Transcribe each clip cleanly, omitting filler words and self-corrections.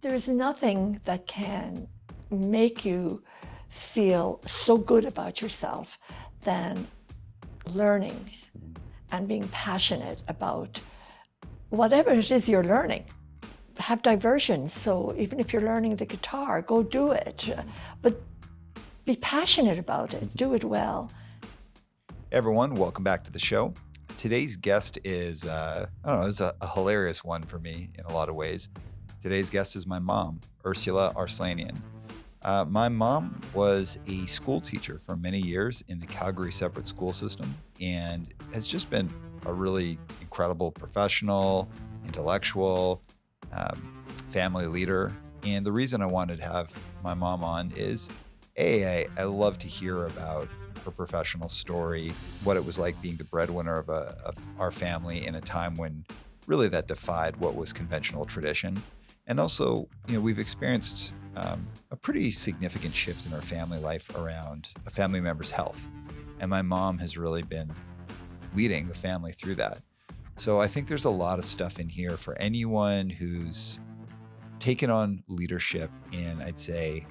There's nothing that can make you feel so good about yourself than learning and being passionate about whatever it is you're learning. Have diversion, so even if you're learning the guitar, go do it. But be passionate about it, do it well. Everyone, welcome back to the show. Today's guest is, is a hilarious one for me in a lot of ways. Today's guest is my mom, Ursula Arslanian. My mom was a school teacher for many years in the Calgary separate school system and has just been a really incredible professional, intellectual, family leader. And the reason I wanted to have my mom on is, I love to hear about her professional story, what it was like being the breadwinner of our family in a time when really that defied what was conventional tradition. And also, we've experienced a pretty significant shift in our family life around a family member's health. And my mom has really been leading the family through that. So I think there's a lot of stuff in here for anyone who's taken on leadership in, I'd say,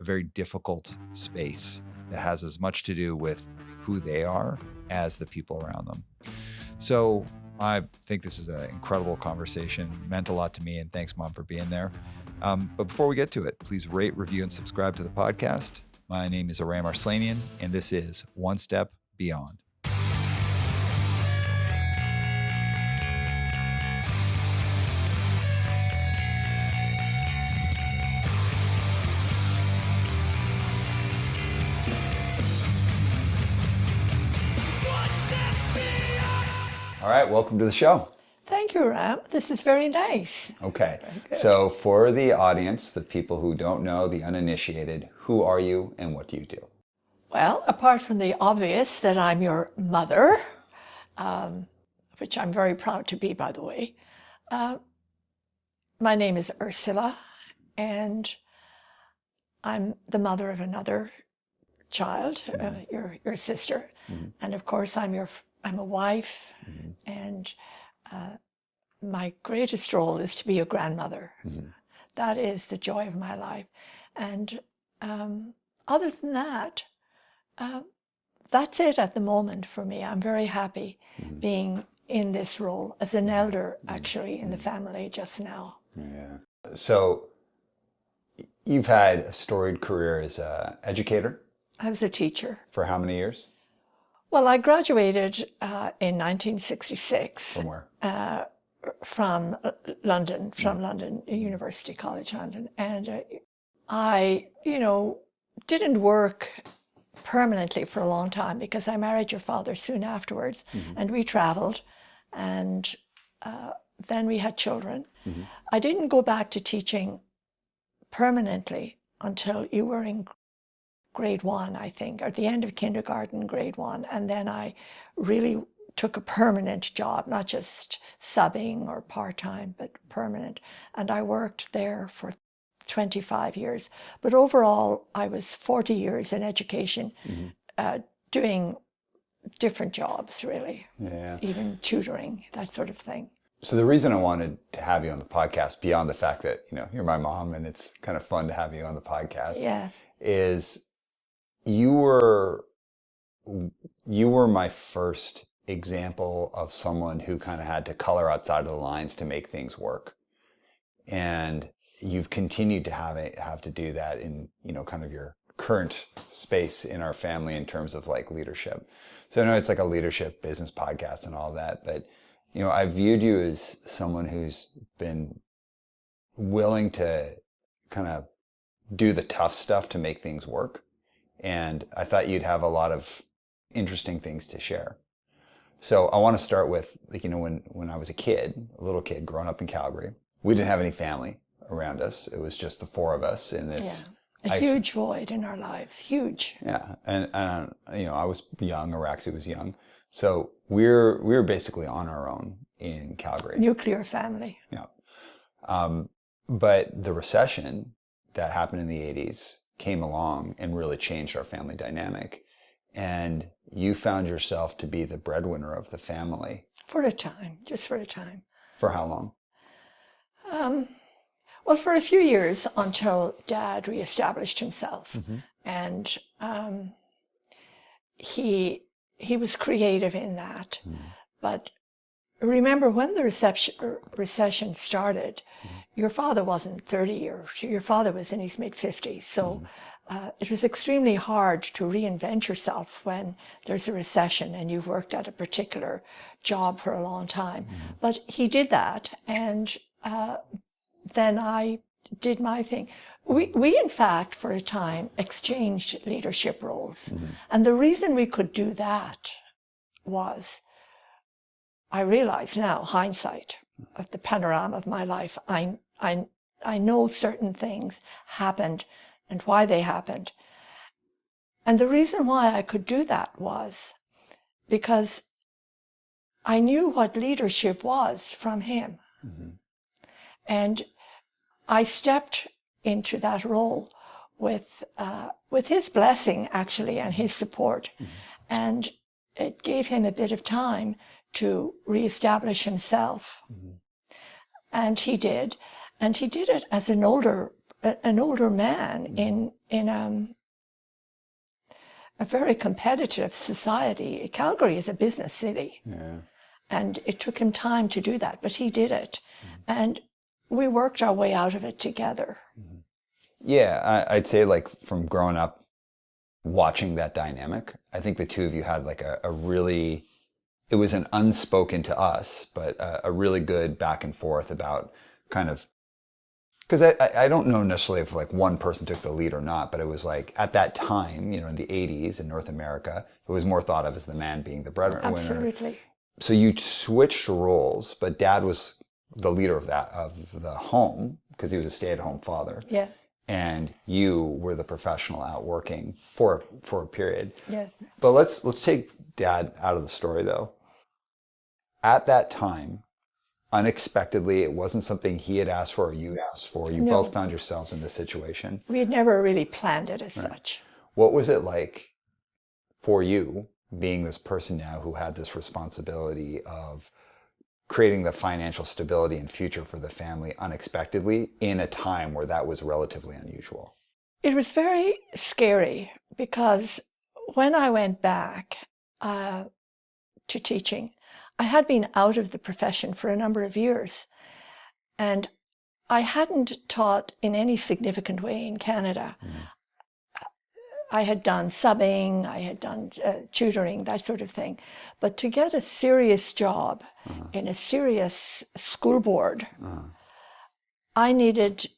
a very difficult space that has as much to do with who they are as the people around them. So I think this is an incredible conversation, meant a lot to me, and thanks, Mom, for being there. But before we get to it, please rate, review, and subscribe to the podcast. My name is Aram Arslanian, and this is One Step Beyond. All right, welcome to the show. Thank you, Ram. This is very nice. Okay, so for the audience, the people who don't know, the uninitiated, who are you and what do you do? Well, apart from the obvious that I'm your mother, which I'm very proud to be, by the way, my name is Ursula, and I'm the mother of another child, your sister, and of course I'm a wife, and my greatest role is to be a grandmother. That is the joy of my life. And other than that, that's it at the moment for me. I'm very happy being in this role as an elder, actually, in the family just now. Yeah. So you've had a storied career as an educator. I was a teacher. For how many years? Well, I graduated in 1966. From where? From London, University College London. And I, didn't work permanently for a long time because I married your father soon afterwards, and we traveled, and then we had children. I didn't go back to teaching permanently until you were in grade 1, I think, or at the end of kindergarten, grade 1. And then I really took a permanent job, not just subbing or part-time, but permanent. And I worked there for 25 years. But overall, I was 40 years in education, doing different jobs, really. Yeah. Even tutoring, that sort of thing. So the reason I wanted to have you on the podcast, beyond the fact that, you're my mom and it's kind of fun to have you on the podcast, is you were my first example of someone who kind of had to color outside of the lines to make things work. And you've continued to have to do that in, kind of your current space in our family in terms of like leadership. So I know it's like a leadership business podcast and all that, but, I viewed you as someone who's been willing to kind of do the tough stuff to make things work. And I thought you'd have a lot of interesting things to share. So I want to start with, when I was a little kid growing up in Calgary, we didn't have any family around us. It was just the four of us in this. A huge void in our lives, huge. Yeah. And I was young, Araxi was young. So we were basically on our own in Calgary. Nuclear family. Yeah. But the recession that happened in the 80s came along and really changed our family dynamic. And you found yourself to be the breadwinner of the family. For a time, just for a time. For how long? Well, for a few years until Dad reestablished himself, and he was creative in that. But remember, when the recession started, your father wasn't 30 or your father was in his mid-50s. So it was extremely hard to reinvent yourself when there's a recession and you've worked at a particular job for a long time. But he did that, and then I did my thing. We in fact, for a time, exchanged leadership roles. And the reason we could do that was, I realize now, hindsight, of the panorama of my life, I know certain things happened and why they happened. And the reason why I could do that was because I knew what leadership was from him. And I stepped into that role with his blessing, actually, and his support. And it gave him a bit of time to reestablish himself. And he did. And he did it as an older man in a very competitive society. Calgary is a business city. Yeah. And it took him time to do that, but he did it. And we worked our way out of it together. Yeah, I'd say, like, from growing up watching that dynamic, I think the two of you had like a really, it was an unspoken to us, but a really good back and forth about kind of, because I don't know necessarily if like one person took the lead or not, but it was like at that time, in the 80s in North America, it was more thought of as the man being the breadwinner. Absolutely. So you switched roles, but Dad was the leader of the home because he was a stay-at-home father. Yeah. And you were the professional out working for a period. Yeah. But let's take Dad out of the story though. At that time, unexpectedly, it wasn't something he had asked for or you asked for. You both found yourselves in this situation. We had never really planned it as such. What was it like for you, being this person now who had this responsibility of creating the financial stability and future for the family unexpectedly in a time where that was relatively unusual? It was very scary because when I went back to teaching, I had been out of the profession for a number of years, and I hadn't taught in any significant way in Canada. I had done subbing, I had done tutoring, that sort of thing. But to get a serious job in a serious school board, I needed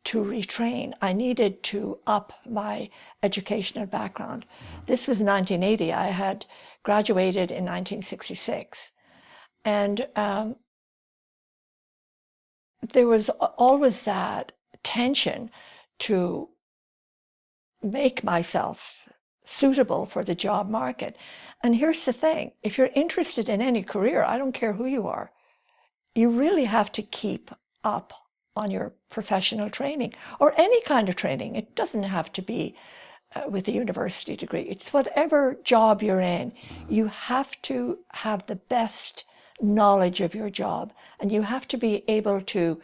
to retrain. I needed to up my educational background. This was 1980. I had graduated in 1966. And there was always that tension to make myself suitable for the job market. And here's the thing, if you're interested in any career, I don't care who you are, you really have to keep up on your professional training or any kind of training. It doesn't have to be with a university degree. It's whatever job you're in. You have to have the best knowledge of your job, and you have to be able to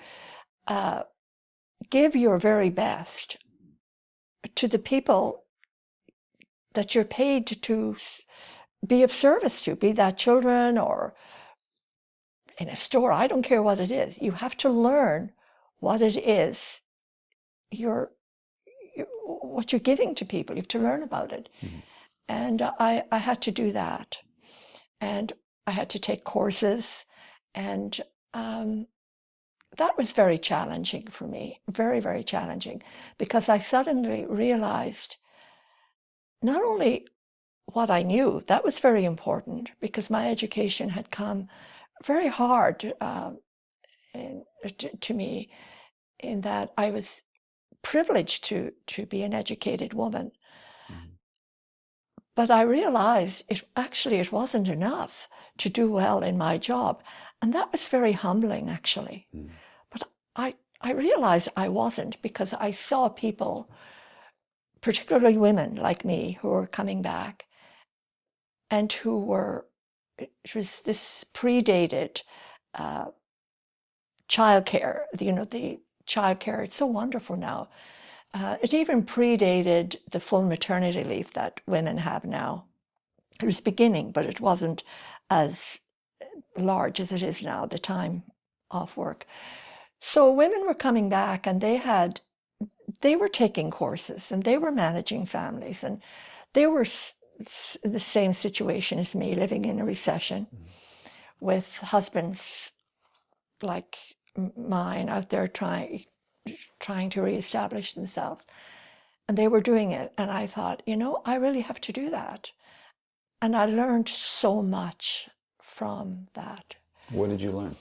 give your very best to the people that you're paid to be of service to, be that children or in a store. I don't care what it is. You have to learn what it is what you're giving to people. You have to learn about it. And I had to do that. And I had to take courses, and that was very challenging for me, very, very challenging, because I suddenly realized not only what I knew, that was very important, because my education had come very hard to me, in that I was privileged to be an educated woman. But I realized it wasn't enough to do well in my job. And that was very humbling, actually. But I realized I wasn't, because I saw people, particularly women like me, who were coming back and who were, it was this predated childcare, the childcare. It's so wonderful now. It even predated the full maternity leave that women have now. It was beginning, but it wasn't as large as it is now, the time off work. So women were coming back, and they were taking courses, and they were managing families, and they were in the same situation as me, living in a recession with husbands like mine out there trying to reestablish themselves. And they were doing it. And I thought, I really have to do that. And I learned so much from that. What did you learn?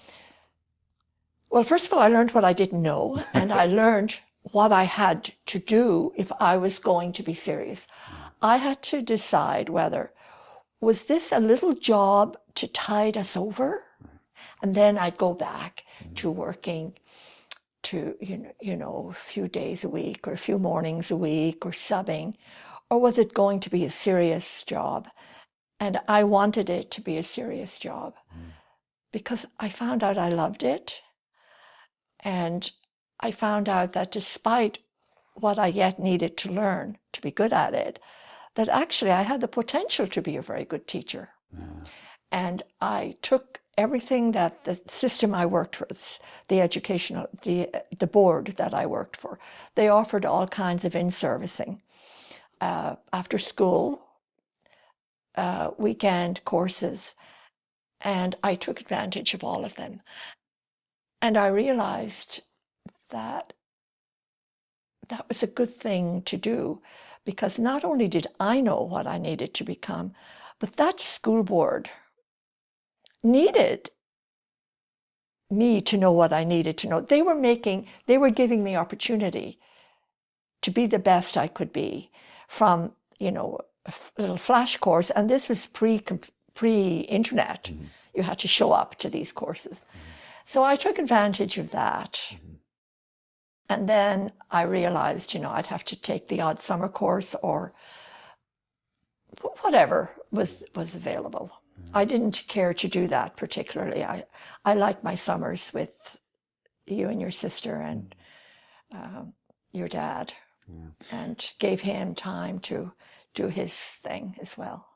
Well, first of all, I learned what I didn't know, and I learned what I had to do if I was going to be serious. I had to decide whether, was this a little job to tide us over? And then I'd go back to working to, a few days a week or a few mornings a week or subbing, or was it going to be a serious job? And I wanted it to be a serious job because I found out I loved it. And I found out that despite what I yet needed to learn to be good at it, that actually I had the potential to be a very good teacher. Yeah. And I took everything that the system I worked for, the board that I worked for, they offered all kinds of in-servicing, after school, weekend courses, and I took advantage of all of them. And I realized that that was a good thing to do, because not only did I know what I needed to become, but that school board needed me to know what I needed to know. They were giving me opportunity to be the best I could be from, a little flash course. And this was pre-internet. Mm-hmm. You had to show up to these courses. Mm-hmm. So I took advantage of that. Mm-hmm. And then I realized, I'd have to take the odd summer course or whatever was available. I didn't care to do that particularly. I liked my summers with you and your sister and your dad, and gave him time to do his thing as well.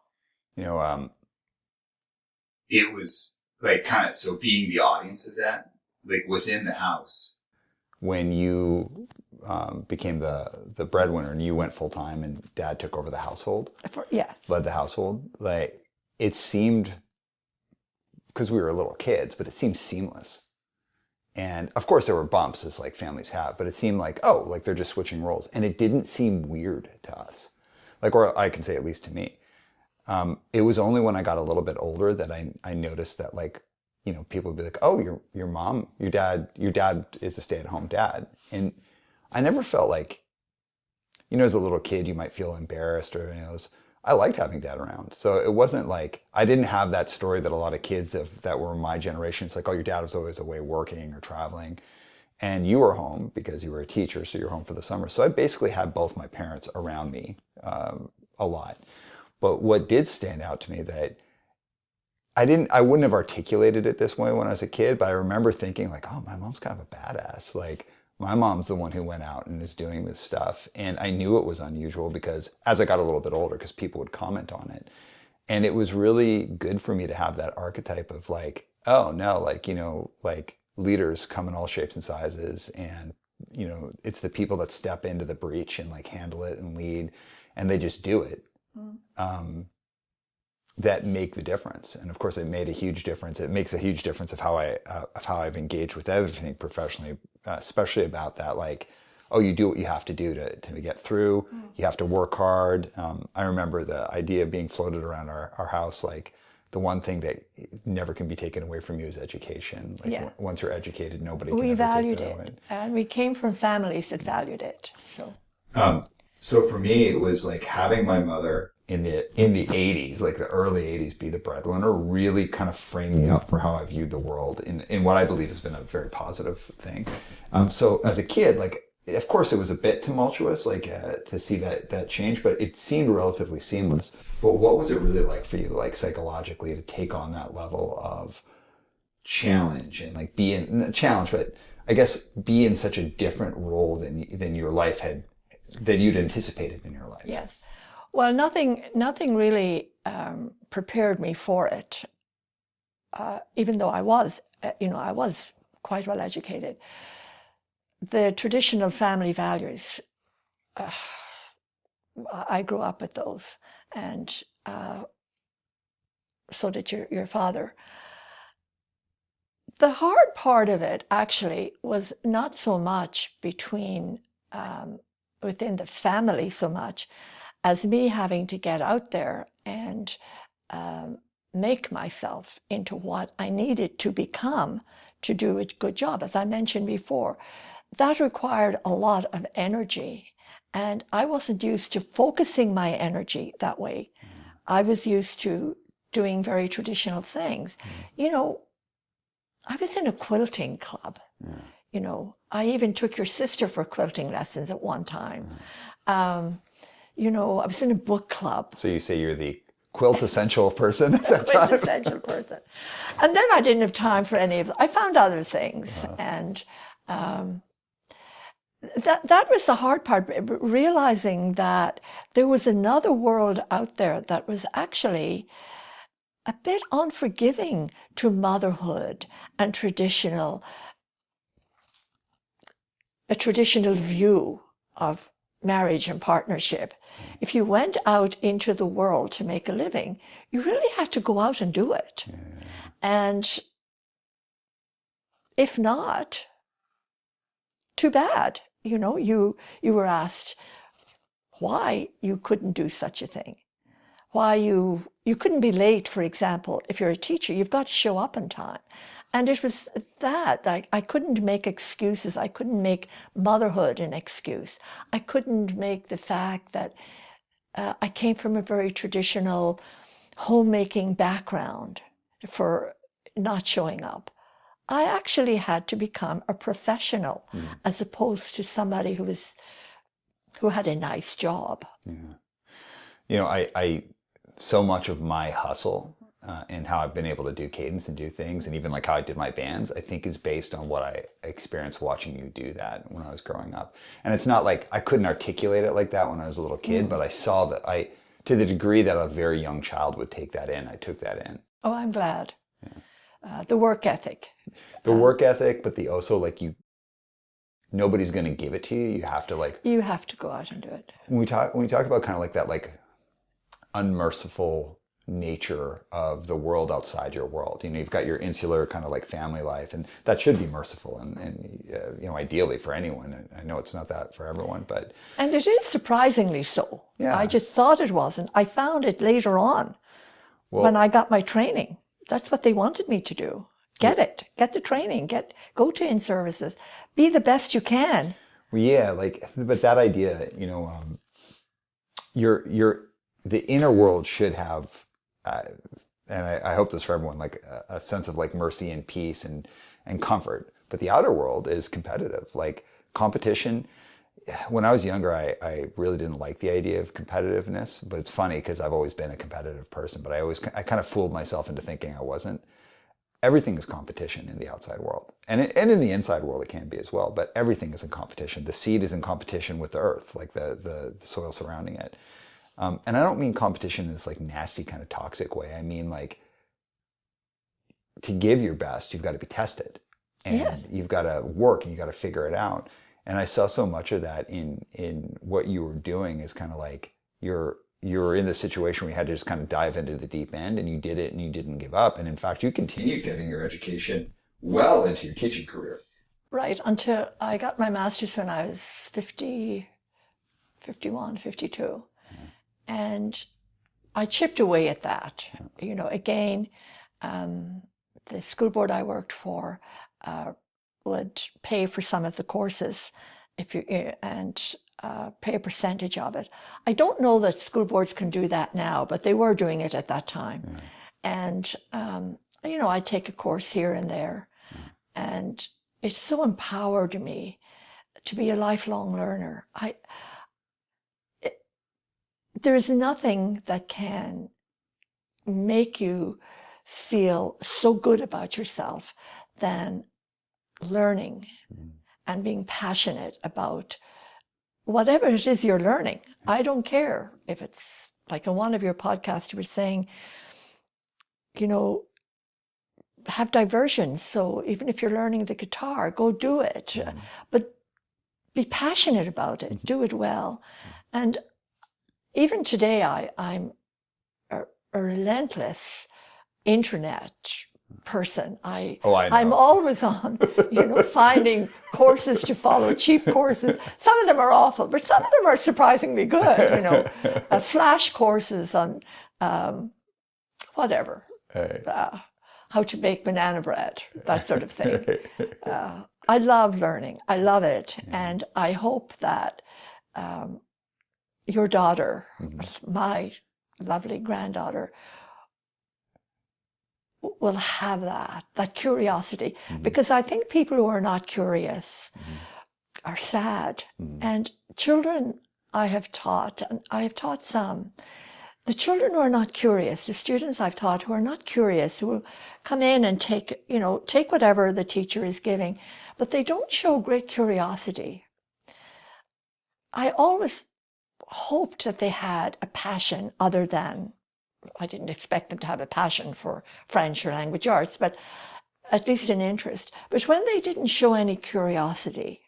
It was like so being the audience of that, like within the house. When you became the breadwinner and you went full time and Dad took over the household, led the household, like, it seemed, because we were little kids, but it seemed seamless. And of course there were bumps, as like families have, but it seemed like, like they're just switching roles. And it didn't seem weird to us. Like, or I can say at least to me. It was only when I got a little bit older that I noticed that, like, people would be like, oh, your mom, your dad is a stay-at-home dad. And I never felt like, as a little kid, you might feel embarrassed or, I liked having Dad around. So it wasn't like, I didn't have that story that a lot of kids that were my generation. It's like, oh, your dad was always away working or traveling. And you were home because you were a teacher, so you're home for the summer. So I basically had both my parents around me a lot. But what did stand out to me that I wouldn't have articulated it this way when I was a kid, but I remember thinking like, oh, my mom's kind of a badass. Like, my mom's the one who went out and is doing this stuff. And I knew it was unusual because as I got a little bit older, because people would comment on it. And it was really good for me to have that archetype of like, oh no, like, like leaders come in all shapes and sizes. And, it's the people that step into the breach and like handle it and lead, and they just do it. That make the difference. And of course it made a huge difference. It makes a huge difference of how I've engaged with everything professionally, especially about that, like, oh, you do what you have to do to get through. You have to work hard. I remember the idea of being floated around our house, like, the one thing that never can be taken away from you is education. Like, once you're educated, nobody can we ever valued take that it away. And we came from families that valued it. So for me, it was like having my mother in the 80s, like the early 80s, be the breadwinner, really kind of framed me up for how I viewed the world in what I believe has been a very positive thing. So as a kid, like, of course it was a bit tumultuous, like to see that change, but it seemed relatively seamless. But what was it really like for you, like psychologically, to take on that level of challenge and like be in challenge, but I guess, be in such a different role than your life than you'd anticipated in your life. Yes. Well, nothing really prepared me for it. Even though I was quite well educated. The traditional family values, I grew up with those, and so did your father. The hard part of it actually was not so much within the family so much as me having to get out there and make myself into what I needed to become to do a good job. As I mentioned before, that required a lot of energy, and I wasn't used to focusing my energy that way. I was used to doing very traditional things. You know, I was in a quilting club. You know, I even took your sister for quilting lessons at one time. You know, I was in a book club. So you say you're the quintessential person at that time? Quintessential person. And then I didn't have time for any of it. I found other things. And that was the hard part, realizing that there was another world out there that was actually a bit unforgiving to motherhood and a traditional view of marriage and partnership. If you went out into the world to make a living, you really had to go out and do it. And if not, too bad. You know, you were asked why you couldn't do such a thing. Why you couldn't be late, for example. If you're a teacher, you've got to show up on time. And it was that I couldn't make excuses. I couldn't make motherhood an excuse. I couldn't make the fact that I came from a very traditional homemaking background for not showing up. I actually had to become a professional as opposed to somebody who had a nice job. Yeah. You know, I so much of my hustle and how I've been able to do cadence and do things, and even like how I did my bands, I think is based on what I experienced watching you do that when I was growing up. And it's not like I couldn't articulate it like that when I was a little kid, but I saw that to the degree that a very young child would take that in, I took that in. Oh, I'm glad. Yeah. The work ethic. The work ethic, but the also like nobody's going to give it to you. You have to you have to go out and do it. When we talk about kind of like that, like unmerciful nature of the world outside your world. You know, you've got your insular kind of like family life, and that should be merciful and you know, ideally for anyone. I know it's not that for everyone, but... And it is surprisingly so. Yeah. I just thought it wasn't. I found it later on when I got my training. That's what they wanted me to do. Get the training, go to in-services, be the best you can. Well, yeah, but that idea, you know, the inner world should have, and I hope this for everyone, like a sense of like mercy and peace and comfort. But the outer world is competitive, like competition. When I was younger, I really didn't like the idea of competitiveness, but it's funny because I've always been a competitive person, but I kind of fooled myself into thinking I wasn't. Everything is competition in the outside world. And in the inside world it can be as well, but everything is in competition. The seed is in competition with the earth, like the soil surrounding it. And I don't mean competition in this like nasty kind of toxic way. I mean like to give your best, you've got to be tested. And you've got to work and you've got to figure it out. And I saw so much of that in what you were doing is kind of like you're in the situation where you had to just kind of dive into the deep end, and you did it and you didn't give up. And in fact, you continued getting your education well into your teaching career. Right, until I got my master's when I was 50, 51, 52. And I chipped away at that. You know, again, the school board I worked for would pay for some of the courses and pay a percentage of it. I don't know that school boards can do that now, but they were doing it at that time. And, you know, I'd take a course here and there. And it so empowered me to be a lifelong learner. There's nothing that can make you feel so good about yourself than learning and being passionate about whatever it is you're learning. I don't care if it's like in one of your podcasts, you were saying, you know, have diversions. So even if you're learning the guitar, go do it. But be passionate about it. Do it well. And even today, I'm a relentless internet person. I know. I'm always on, finding courses to follow, cheap courses. Some of them are awful, but some of them are surprisingly good. Flash courses on whatever, how to bake banana bread, that sort of thing. I love learning. I love it, and I hope that your daughter, my lovely granddaughter, will have that curiosity, because I think people who are not curious are sad. And children I have taught, and I have taught some, the children who are not curious, the students I've taught who are not curious, who will come in and take whatever the teacher is giving, but they don't show great curiosity. I always hoped that they had a passion other than, I didn't expect them to have a passion for French or language arts, but at least an interest. But when they didn't show any curiosity,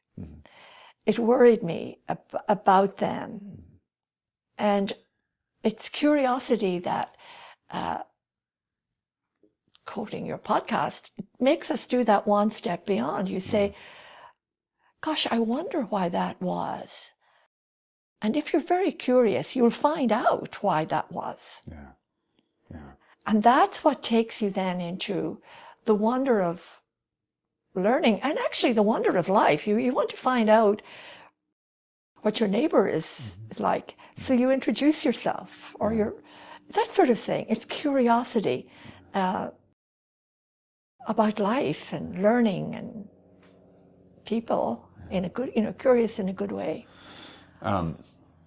it worried me about them. And it's curiosity that, quoting your podcast, it makes us do that one step beyond. You say, gosh, I wonder why that was. And if you're very curious, you'll find out why that was. Yeah. And that's what takes you then into the wonder of learning, and actually the wonder of life. You want to find out what your neighbor is like. So you introduce yourself, or that sort of thing. It's curiosity about life and learning and people in a good, curious in a good way.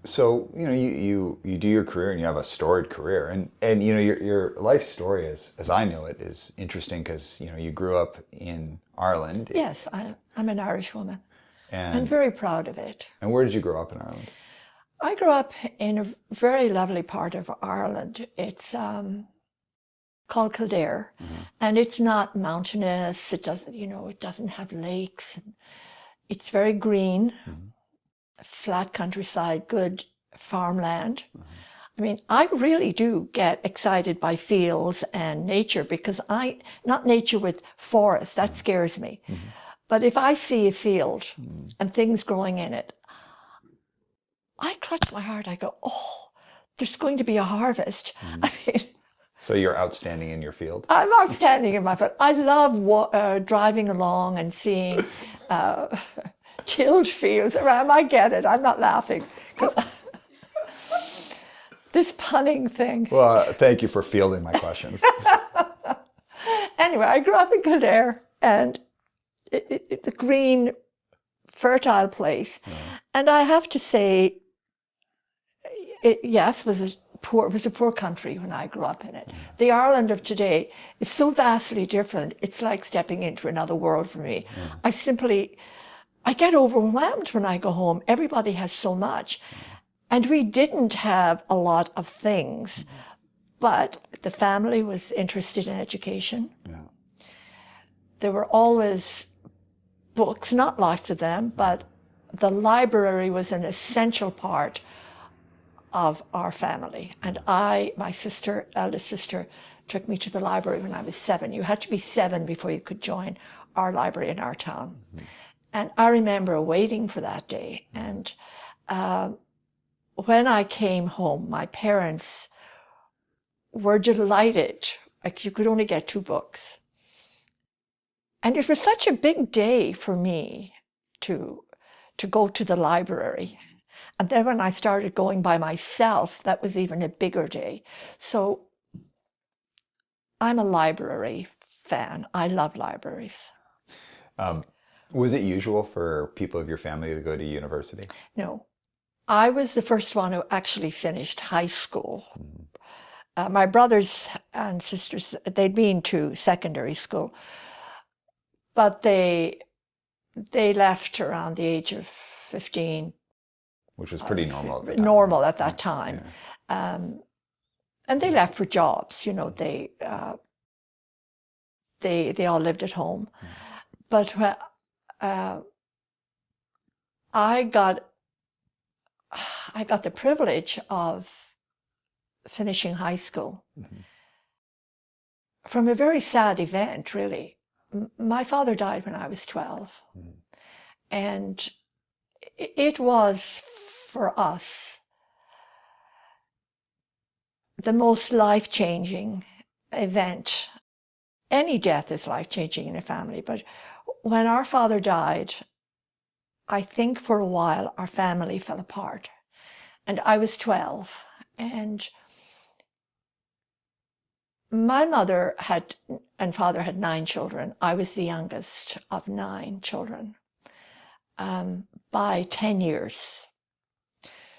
So, you do your career, and you have a storied career, and your life story, as I know it, is interesting because, you grew up in Ireland. Yes, I'm an Irish woman. And I'm very proud of it. And where did you grow up in Ireland? I grew up in a very lovely part of Ireland. It's called Kildare, and it's not mountainous. It doesn't, it doesn't have lakes. It's very green. Flat countryside, good farmland. I mean, I really do get excited by fields and nature, because not nature with forests, that scares me. But if I see a field and things growing in it, I clutch my heart. I go, oh, there's going to be a harvest. I mean, so you're outstanding in your field? I'm outstanding in my field. I love driving along and seeing tilled fields around. I get it. I'm not laughing. This punning thing. Well, thank you for fielding my questions. Anyway, I grew up in Kildare, and the green, fertile place. And I have to say, it was a poor country when I grew up in it. The Ireland of today is so vastly different. It's like stepping into another world for me. I get overwhelmed when I go home. Everybody has so much. And we didn't have a lot of things, but the family was interested in education. There were always books, not lots of them, but the library was an essential part of our family. And my eldest sister, took me to the library when I was 7. You had to be 7 before you could join our library in our town. And I remember waiting for that day. And when I came home, my parents were delighted. Like, you could only get 2 books. And it was such a big day for me to go to the library. And then when I started going by myself, that was even a bigger day. So I'm a library fan. I love libraries. Was it usual for people of your family to go to university? No. I was the first one who actually finished high school. My brothers and sisters, they'd been to secondary school, but they they left around the age of 15. Which was pretty normal at the time. Normal at that time. Yeah. And they left for jobs, you know, they all lived at home. But I got the privilege of finishing high school from a very sad event, really. My father died when I was 12. And it was, for us, the most life-changing event. Any death is life-changing in a family, but when our father died, I think for a while our family fell apart. And I was 12, and my mother and father had 9 children. I was the youngest of 9 children by 10 years.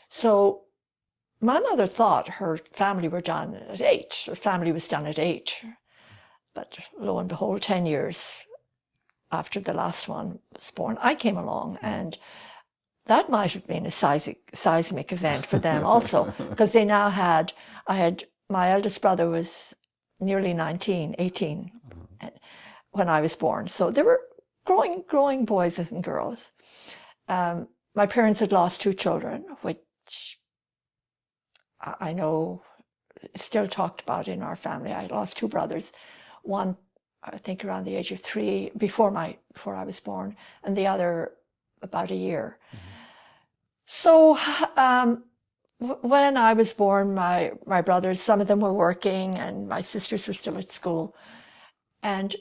So my mother thought her family were done at 8. Her family was done at 8. But lo and behold, 10 years after the last one was born, I came along, and that might have been a seismic event for them also, because they now had, my eldest brother was nearly 18 when I was born. So they were growing boys and girls. My parents had lost 2 children, which I know is still talked about in our family. I lost 2 brothers. One, I think, around the age of 3 before I was born, and the other about a year. So when I was born, my brothers, some of them were working, and my sisters were still at school. But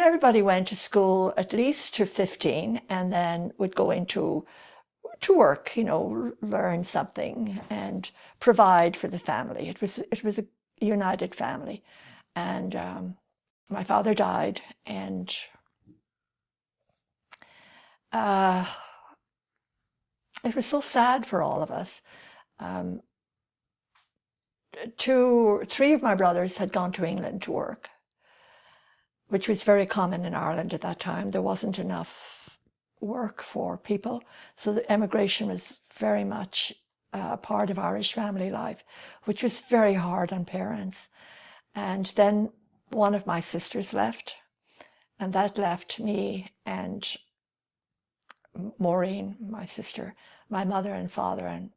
everybody went to school at least to 15, and then would go into work, you know, learn something and provide for the family. It was a united family. And my father died, and it was so sad for all of us. 3 of my brothers had gone to England to work, which was very common in Ireland at that time. There wasn't enough work for people, so the emigration was very much part of Irish family life, which was very hard on parents. And then one of my sisters left, and that left me and Maureen, my sister, my mother and father. And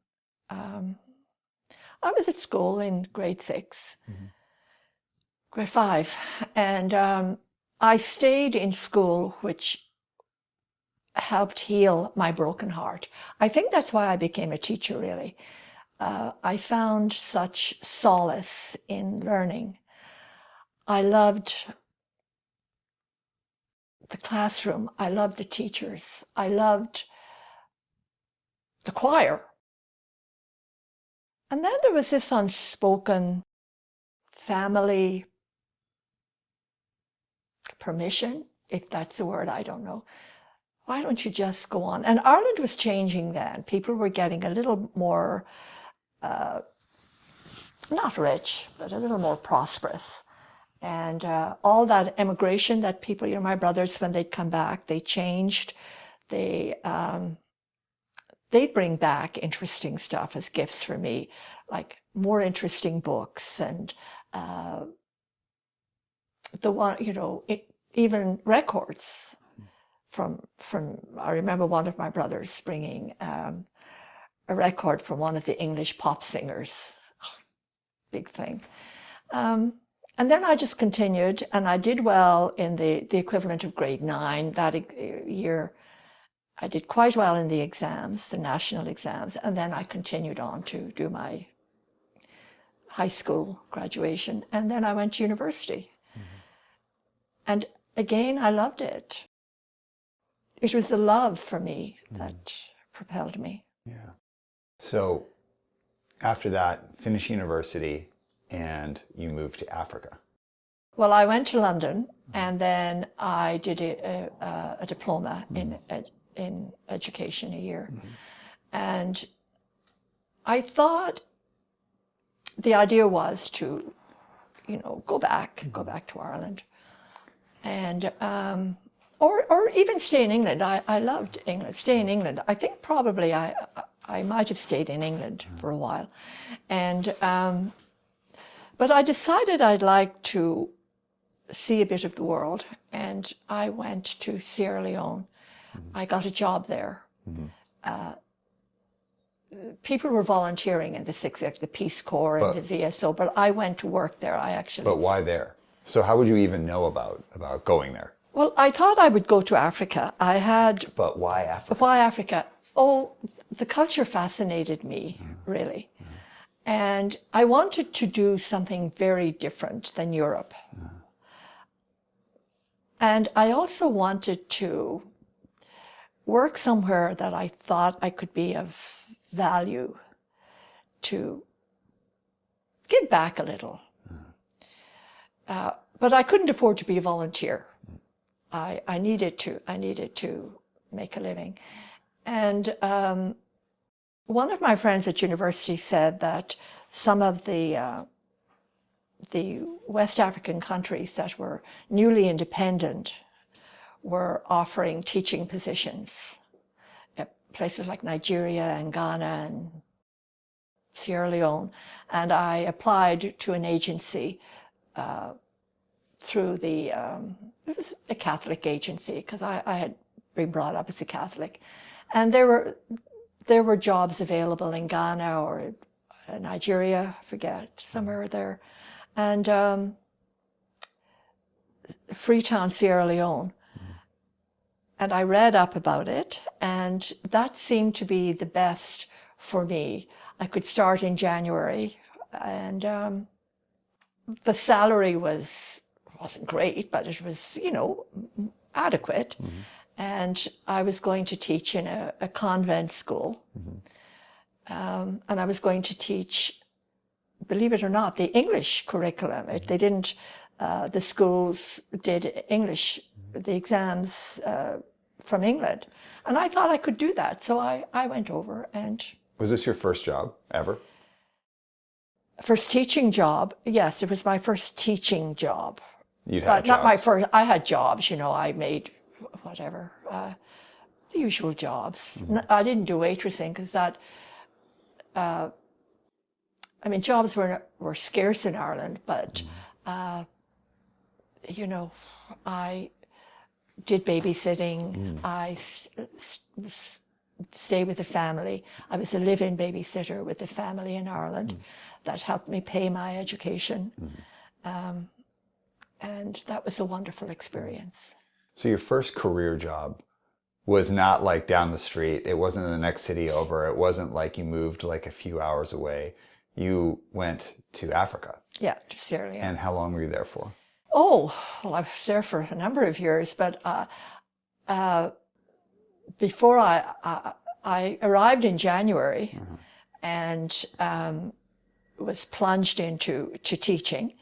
I was at school in grade 6, grade 5, and I stayed in school, which helped heal my broken heart. I think that's why I became a teacher, really. I found such solace in learning. I loved the classroom. I loved the teachers. I loved the choir. And then there was this unspoken family permission, if that's the word, I don't know. Why don't you just go on? And Ireland was changing then. People were getting a little more, not rich, but a little more prosperous. And all that immigration that people, you know, my brothers, when they'd come back, they changed. They'd bring back interesting stuff as gifts for me, like more interesting books and even records from. I remember one of my brothers bringing a record from one of the English pop singers. Big thing. And then I just continued, and I did well in the equivalent of grade 9 that year. I did quite well in the exams, the national exams, and then I continued on to do my high school graduation, and then I went to university. And again, I loved it. It was the love for me that propelled me. Yeah. So after that, finish university, and you moved to Africa. Well, I went to London, and then I did a diploma in education, a year. And I thought the idea was to, go back to Ireland. And or even stay in England. I loved England, stay in England. I think probably I might have stayed in England for a while. And, but I decided I'd like to see a bit of the world, and I went to Sierra Leone. I got a job there. People were volunteering in the Peace Corps and the VSO, but I went to work there. But why there? So how would you even know about going there? Well, I thought I would go to Africa. But why Africa? Why Africa? Oh, the culture fascinated me, really. And I wanted to do something very different than Europe. And I also wanted to work somewhere that I thought I could be of value, to give back a little. But I couldn't afford to be a volunteer. I needed to make a living. And one of my friends at university said that some of the West African countries that were newly independent were offering teaching positions. Places like Nigeria and Ghana and Sierra Leone. And I applied to an agency through it was a Catholic agency, because I had been brought up as a Catholic. And there were jobs available in Ghana or Nigeria, I forget, somewhere there. And Freetown, Sierra Leone. And I read up about it, and that seemed to be the best for me. I could start in January, and the salary wasn't great, but it was, adequate. And I was going to teach in a convent school. And I was going to teach, believe it or not, the English curriculum. They didn't, the schools did English, the exams from England. And I thought I could do that. So I went over and... Was this your first job ever? First teaching job? Yes, it was my first teaching job. You'd had But not my jobs. first, I had jobs, I made whatever, the usual jobs. I didn't do waitressing because jobs were scarce in Ireland, but, I did babysitting. I stayed with the family. I was a live-in babysitter with the family in Ireland. That helped me pay my education. And that was a wonderful experience. So your first career job was not like down the street. It wasn't in the next city over. It wasn't like you moved like a few hours away. You went to Africa. Yeah, to Sierra Leone. And how long were you there for? Oh, well, I was there for a number of years, but before I arrived in January and was plunged into teaching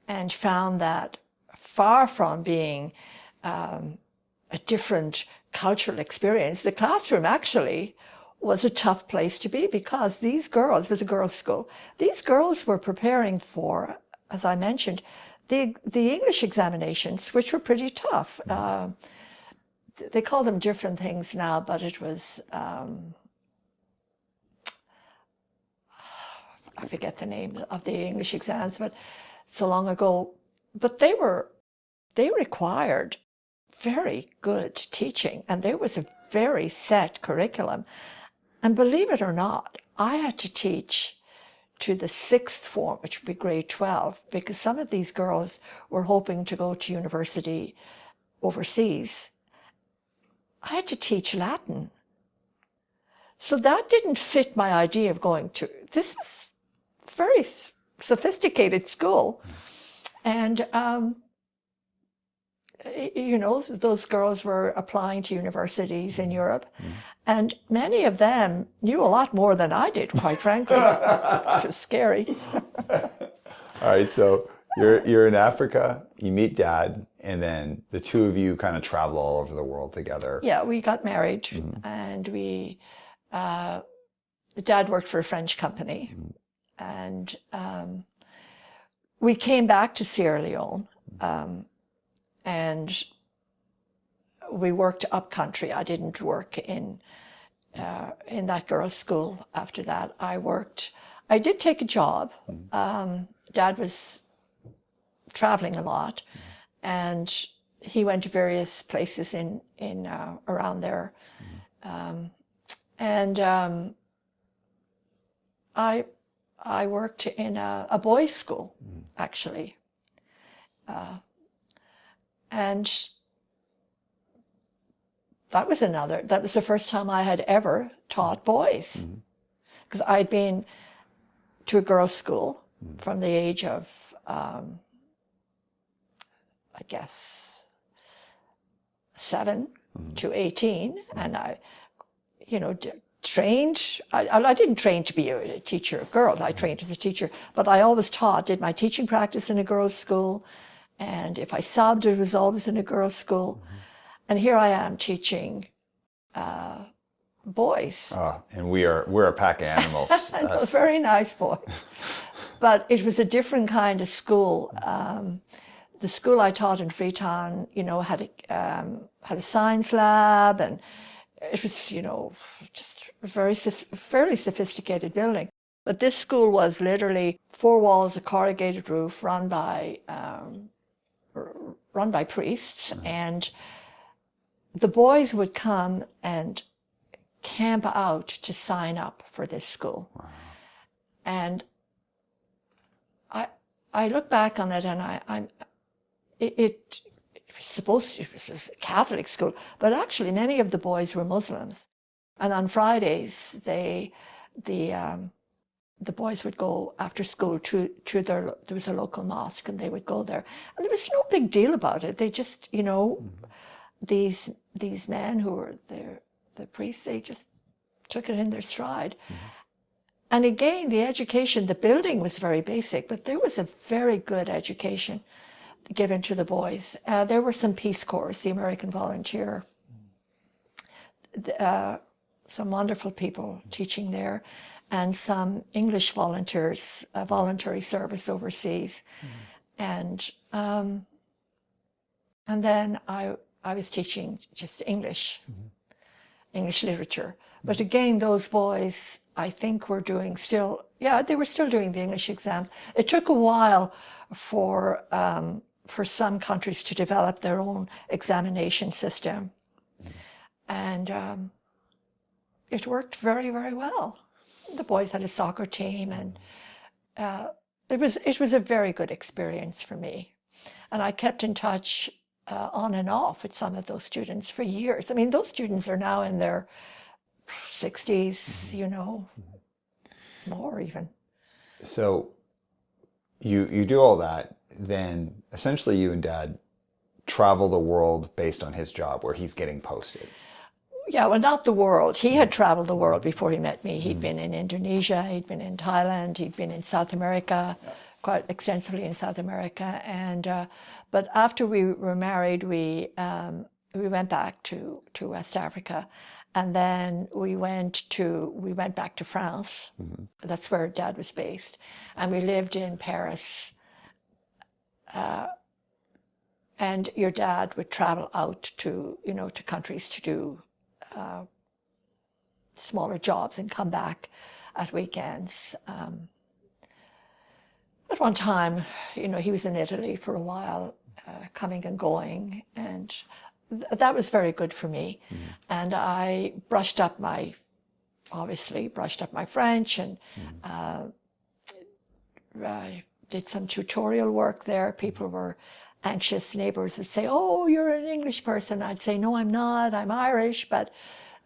and found that far from being a different cultural experience, the classroom actually was a tough place to be, because these girls, it was a girls' school, these girls were preparing for, as I mentioned, the English examinations, which were pretty tough. They call them different things now, but it was, I forget the name of the English exams, but so long ago. But they required very good teaching, and there was a very set curriculum. And believe it or not, I had to teach to the sixth form, which would be grade 12, because some of these girls were hoping to go to university overseas. I had to teach Latin. So that didn't fit my idea of going to, this is very sophisticated school. And, those girls were applying to universities in Europe. And many of them knew a lot more than I did, quite frankly. It was scary. All right, so you're in Africa, you meet Dad, and then the two of you kind of travel all over the world together. Yeah, we got married, and Dad worked for a French company, and we came back to Sierra Leone, and we worked up country. I didn't work in that girls' school after that. I did take a job. Dad was traveling a lot, and he went to various places in around there. I worked in a boys' school, actually. And that was the first time I had ever taught boys. Because I'd been to a girls' school from the age of, I guess, 7 to 18. And I, trained. I didn't train to be a teacher of girls. I trained as a teacher, but I always did my teaching practice in a girls' school. And if I sobbed, it was always in a girls' school. And here I am teaching boys. And we're a pack of animals. Very nice boys. But it was a different kind of school. The school I taught in Freetown, had a science lab, and it was, just a fairly sophisticated building. But this school was literally 4 walls, a corrugated roof, run by priests, and the boys would come and camp out to sign up for this school. Wow. And I look back on it, and it was a Catholic school, but actually many of the boys were Muslims. And on Fridays, the boys would go after school to there was a local mosque, and they would go there. And there was no big deal about it. They just, these men who were the priests, they just took it in their stride. And again, the education, the building was very basic, but there was a very good education given to the boys. There were some Peace Corps, the American Volunteer, some wonderful people teaching there, and some English volunteers, voluntary service overseas. And then I was teaching just English literature. But again, those boys, I think, were doing they were still doing the English exams. It took a while for some countries to develop their own examination system. And it worked very, very well. The boys had a soccer team, and it was a very good experience for me. And I kept in touch on and off with some of those students for years. I mean, those students are now in their 60s, more even. So you do all that, then essentially you and Dad travel the world based on his job, where he's getting posted. Yeah, well, not the world. He had traveled the world before he met me. He'd been in Indonesia, he'd been in Thailand, he'd been in South America, quite extensively in South America. And but after we were married, we went back to West Africa, and then we went back to France. That's where Dad was based, and we lived in Paris. And your dad would travel out to countries to do smaller jobs and come back at weekends. At one time, he was in Italy for a while, coming and going, and that was very good for me. And I brushed up my French, and I did some tutorial work there. People were anxious. Neighbors would say, "Oh, you're an English person." I'd say, "No, I'm not. I'm Irish." But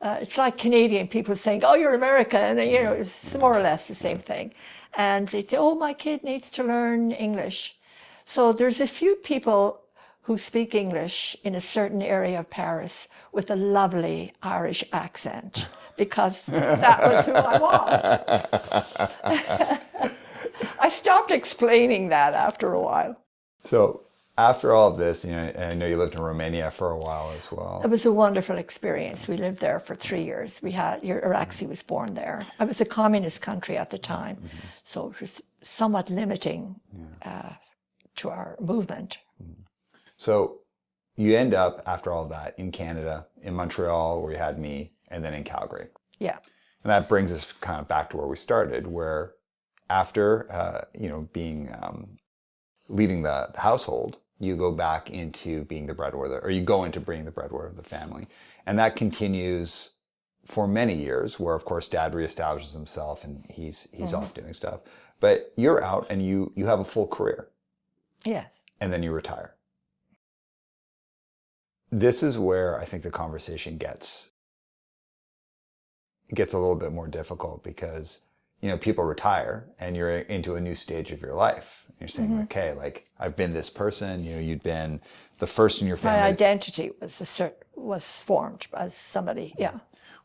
it's like Canadian people saying, "Oh, you're American." And, it's more or less the same thing. And they'd say, "Oh, my kid needs to learn English." So there's a few people who speak English in a certain area of Paris with a lovely Irish accent, because that was who I was. I stopped explaining that after a while. So after all of this, I know you lived in Romania for a while as well. It was a wonderful experience. We lived there for 3 years. Araxi was born there. It was a communist country at the time, so it was somewhat limiting to our movement. So you end up, after all of that, in Canada, in Montreal, where you had me, and then in Calgary. Yeah. And that brings us kind of back to where we started, where after, being, leading the household, you go back into being the breadwinner, or you go into being the breadwinner of the family. And that continues for many years, where, of course, Dad reestablishes himself and he's off doing stuff. But you're out and you have a full career. Yes. And then you retire. This is where I think the conversation gets a little bit more difficult, because, people retire and you're into a new stage of your life. And you're saying, okay, like, I've been this person, you'd been the first in your family. My identity was formed as somebody, yeah.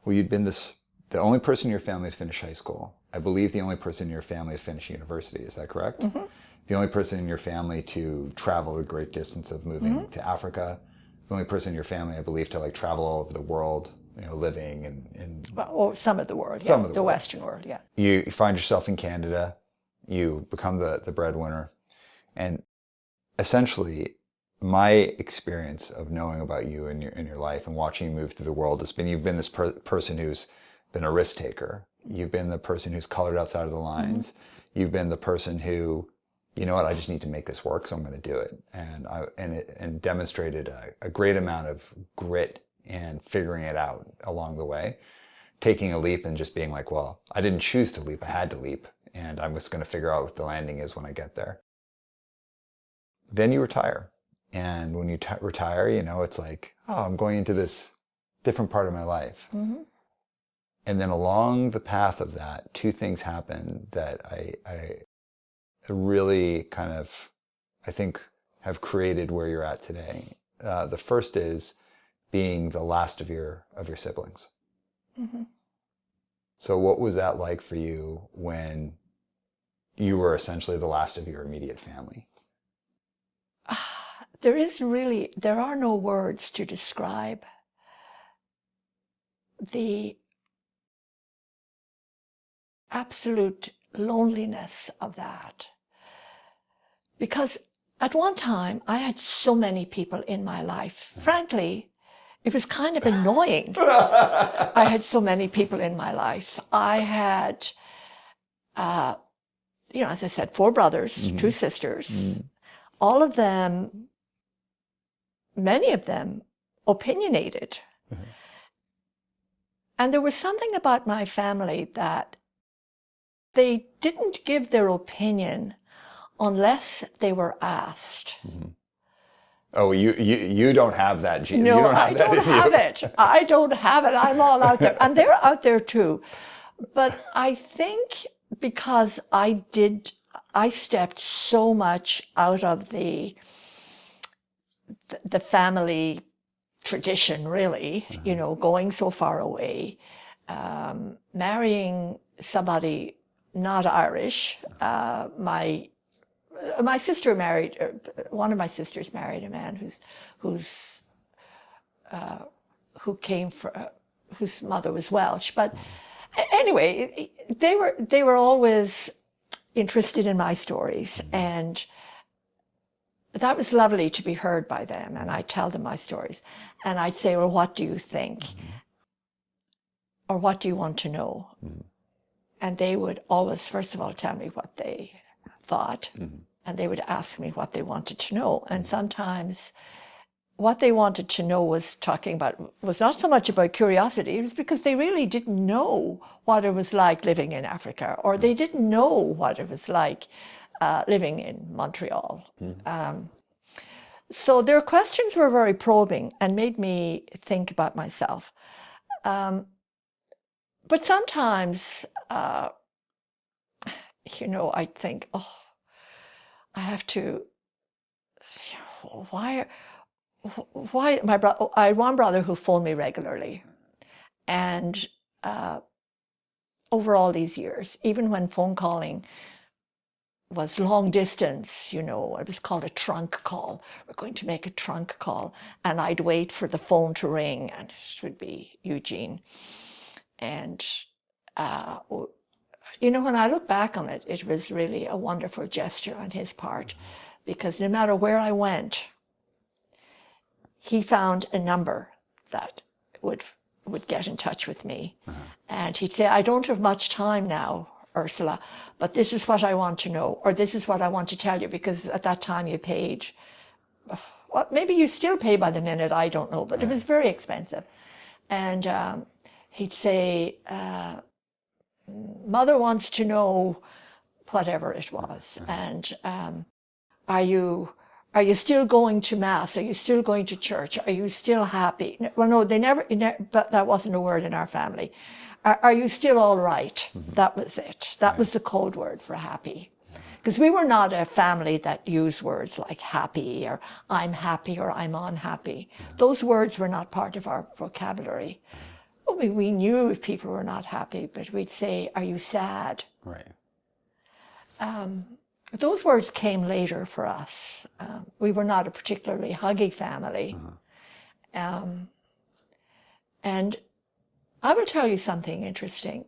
Well, you'd been the only person in your family to finish high school. I believe the only person in your family to finish university. Is that correct? Mm-hmm. The only person in your family to travel the great distance of moving to Africa. The only person in your family, I believe, to like travel all over the world, living in or some of the world, some yeah, of the the world. Western world, yeah. You find yourself in Canada. You become the breadwinner, and essentially, my experience of knowing about you in your life and watching you move through the world has been you've been this person who's been a risk taker. You've been the person who's colored outside of the lines. You've been the person who, you know what, I just need to make this work, so I'm going to do it. And demonstrated a great amount of grit and figuring it out along the way, taking a leap and just being like, well, I didn't choose to leap, I had to leap, and I'm just going to figure out what the landing is when I get there. Then you retire. And when you retire, it's like, oh, I'm going into this different part of my life. Mm-hmm. And then along the path of that, two things happen that I really kind of, I think, have created where you're at today. The first is being the last of your siblings. Mm-hmm. So what was that like for you when you were essentially the last of your immediate family? There are no words to describe the absolute loneliness of that. Because at one time, I had so many people in my life. Frankly, it was kind of annoying. I had so many people in my life. I had, as I said, 4 brothers, 2 sisters. All of them, many of them, opinionated. And there was something about my family that they didn't give their opinion unless they were asked. Oh, you don't have that gene. No, you don't have I that don't have it. I don't have it. I'm all out there. And they're out there too. But I think because I stepped so much out of the family tradition, really, going so far away, marrying somebody not Irish. My sister married, one of my sisters married a man who came from, whose mother was Welsh. But anyway, they were always interested in my stories, and that was lovely to be heard by them. And I'd tell them my stories, and I'd say, well, what do you think? Or what do you want to know? And they would always, first of all, tell me what they thought, and they would ask me what they wanted to know. And sometimes what they wanted to know was not so much about curiosity, it was because they really didn't know what it was like living in Africa, or they didn't know what it was like living in Montreal. So their questions were very probing and made me think about myself. But sometimes, I'd think, oh, I have to, why I had one brother who phoned me regularly. And over all these years, even when phone calling was long distance, it was called a trunk call. We're going to make a trunk call. And I'd wait for the phone to ring, and it would be Eugene. And, when I look back on it, it was really a wonderful gesture on his part, because no matter where I went, he found a number that would get in touch with me. And he'd say, I don't have much time now, Ursula, but this is what I want to know, or this is what I want to tell you, because at that time you paid, well, maybe you still pay by the minute, I don't know, but it was very expensive. And he'd say, Mother wants to know whatever it was. And are you still going to Mass? Are you still going to church? Are you still happy? Well, no, they never, but that wasn't a word in our family. Are you still all right? That was it. That was the code word for happy. Because we were not a family that used words like happy or I'm happy or I'm unhappy. Those words were not part of our vocabulary. Well, we knew if people were not happy, but we'd say, are you sad? Right. Those words came later for us. We were not a particularly huggy family. And I will tell you something interesting.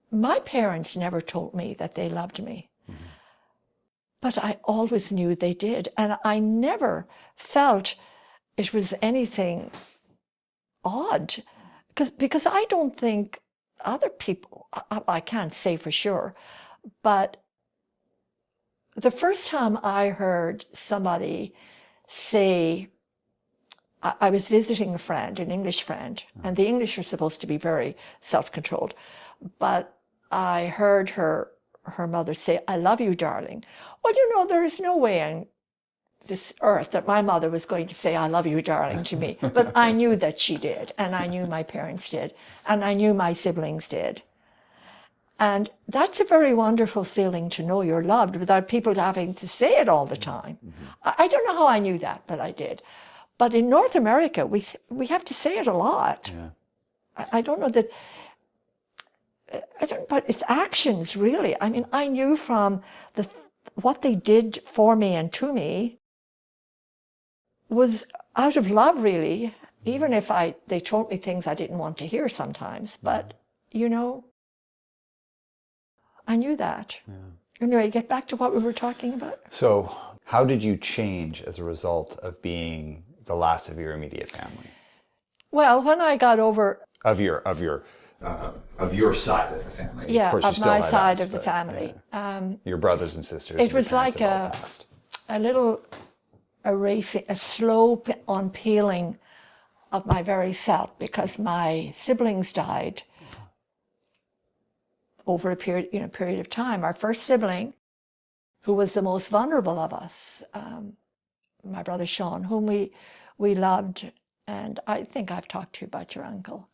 My parents never told me that they loved me. But I always knew they did. And I never felt it was anything odd. Because I don't think other people, I can't say for sure, but the first time I heard somebody say, I was visiting a friend, an English friend, and the English are supposed to be very self-controlled, but I heard her mother say, I love you, darling. Well, you know, there is no way on this earth that my mother was going to say, I love you, darling, to me. But I knew that she did, and I knew my parents did, and I knew my siblings did. And that's a very wonderful feeling to know you're loved without people having to say it all the time. I don't know how I knew that, but I did. But in North America, we have to say it a lot. I don't know that, but it's actions, really. I mean, I knew from what they did for me and to me was out of love, really, even if they told me things I didn't want to hear sometimes. But, you know, I knew that. Anyway, get back to what we were talking about. So how did you change as a result of being the last of your immediate family? Well, when I got over... Of your side of the family. Yeah, of, course, you of still my had side us, of the but, family. your brothers and sisters. It and your was parents like have all passed. a little erasing, a slow unpeeling of my very self, because my siblings died over a period of time. Our first sibling, who was the most vulnerable of us, my brother Sean, whom we loved, and I think I've talked to you about your uncle.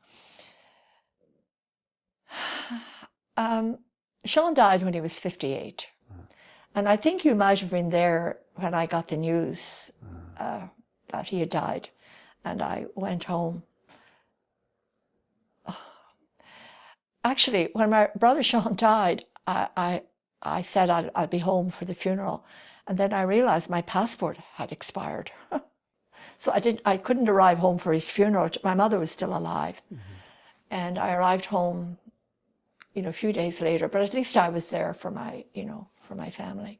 Sean died when he was 58. And I think you might have been there when I got the news that he had died. And I went home. Actually, when my brother Sean died, I said I'll be home for the funeral. And then I realized my passport had expired. So I couldn't arrive home for his funeral. My mother was still alive. And I arrived home, a few days later, but at least I was there for my family.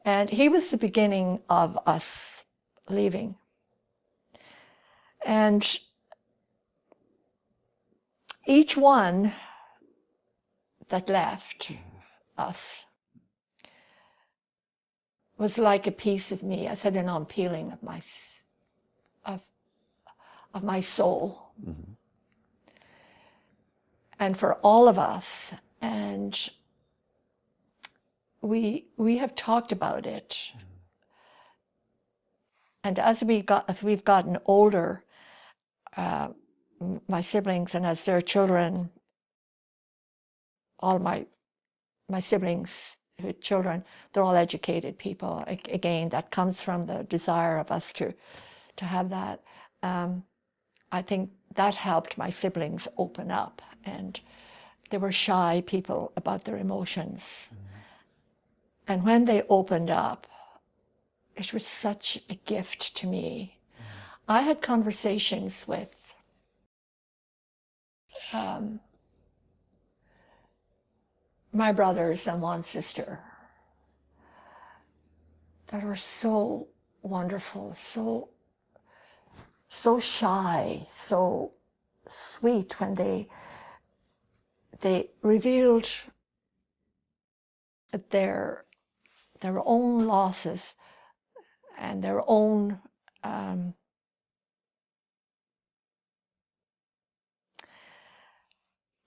And he was the beginning of us leaving. And each one that left us was like a piece of me. I said an unpeeling of my soul. And for all of us, and we have talked about it. And as we've gotten older, my siblings, and as their children, all my siblings, children, they're all educated people. Again, that comes from the desire of us to have that. I think that helped my siblings open up, and they were shy people about their emotions. And when they opened up, it was such a gift to me. I had conversations with my brothers and one sister that were so wonderful, so so shy, so sweet when they revealed their own losses and their own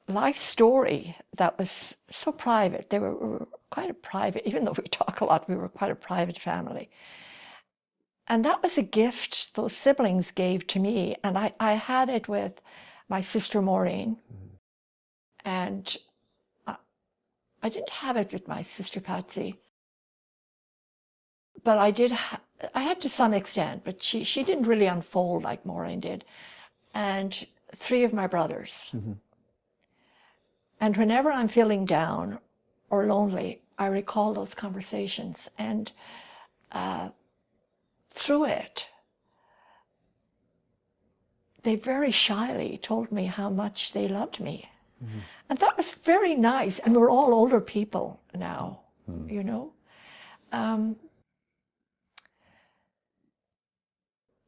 life story that was so private. We were quite a private, even though we talk a lot, we were quite a private family. And that was a gift those siblings gave to me. And I had it with my sister Maureen. And I didn't have it with my sister Patsy. But I did, I had to some extent, but she didn't really unfold like Maureen did. And 3 of my brothers. Mm-hmm. And whenever I'm feeling down or lonely, I recall those conversations. And through it, they very shyly told me how much they loved me. Mm-hmm. And that was very nice. And we're all older people now, mm-hmm. you know.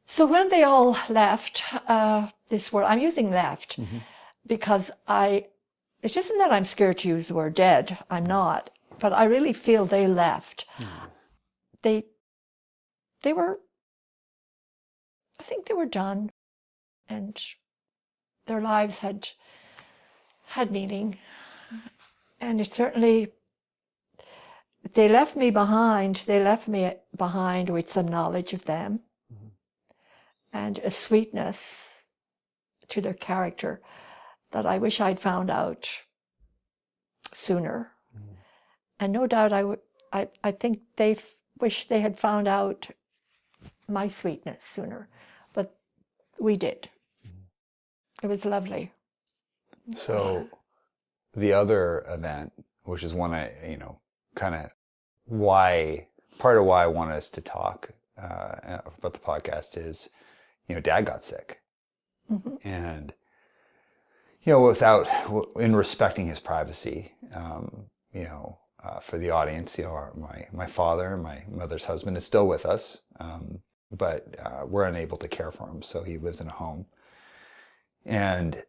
So when they all left this world, I'm using left mm-hmm. because it isn't that I'm scared to use the word dead, I'm not, but I really feel they left. Mm-hmm. They were, I think they were done, and their lives had meaning. And it certainly, they left me behind with some knowledge of them. And a sweetness to their character that I wish I'd found out sooner. Mm. And no doubt I think they wish they had found out my sweetness sooner, but we did. Mm. It was lovely. So the other event, which is one kind of part of why I want us to talk about the podcast is, Dad got sick. Mm-hmm. And, in respecting his privacy, for the audience, my father, my mother's husband is still with us, but we're unable to care for him. So he lives in a home. And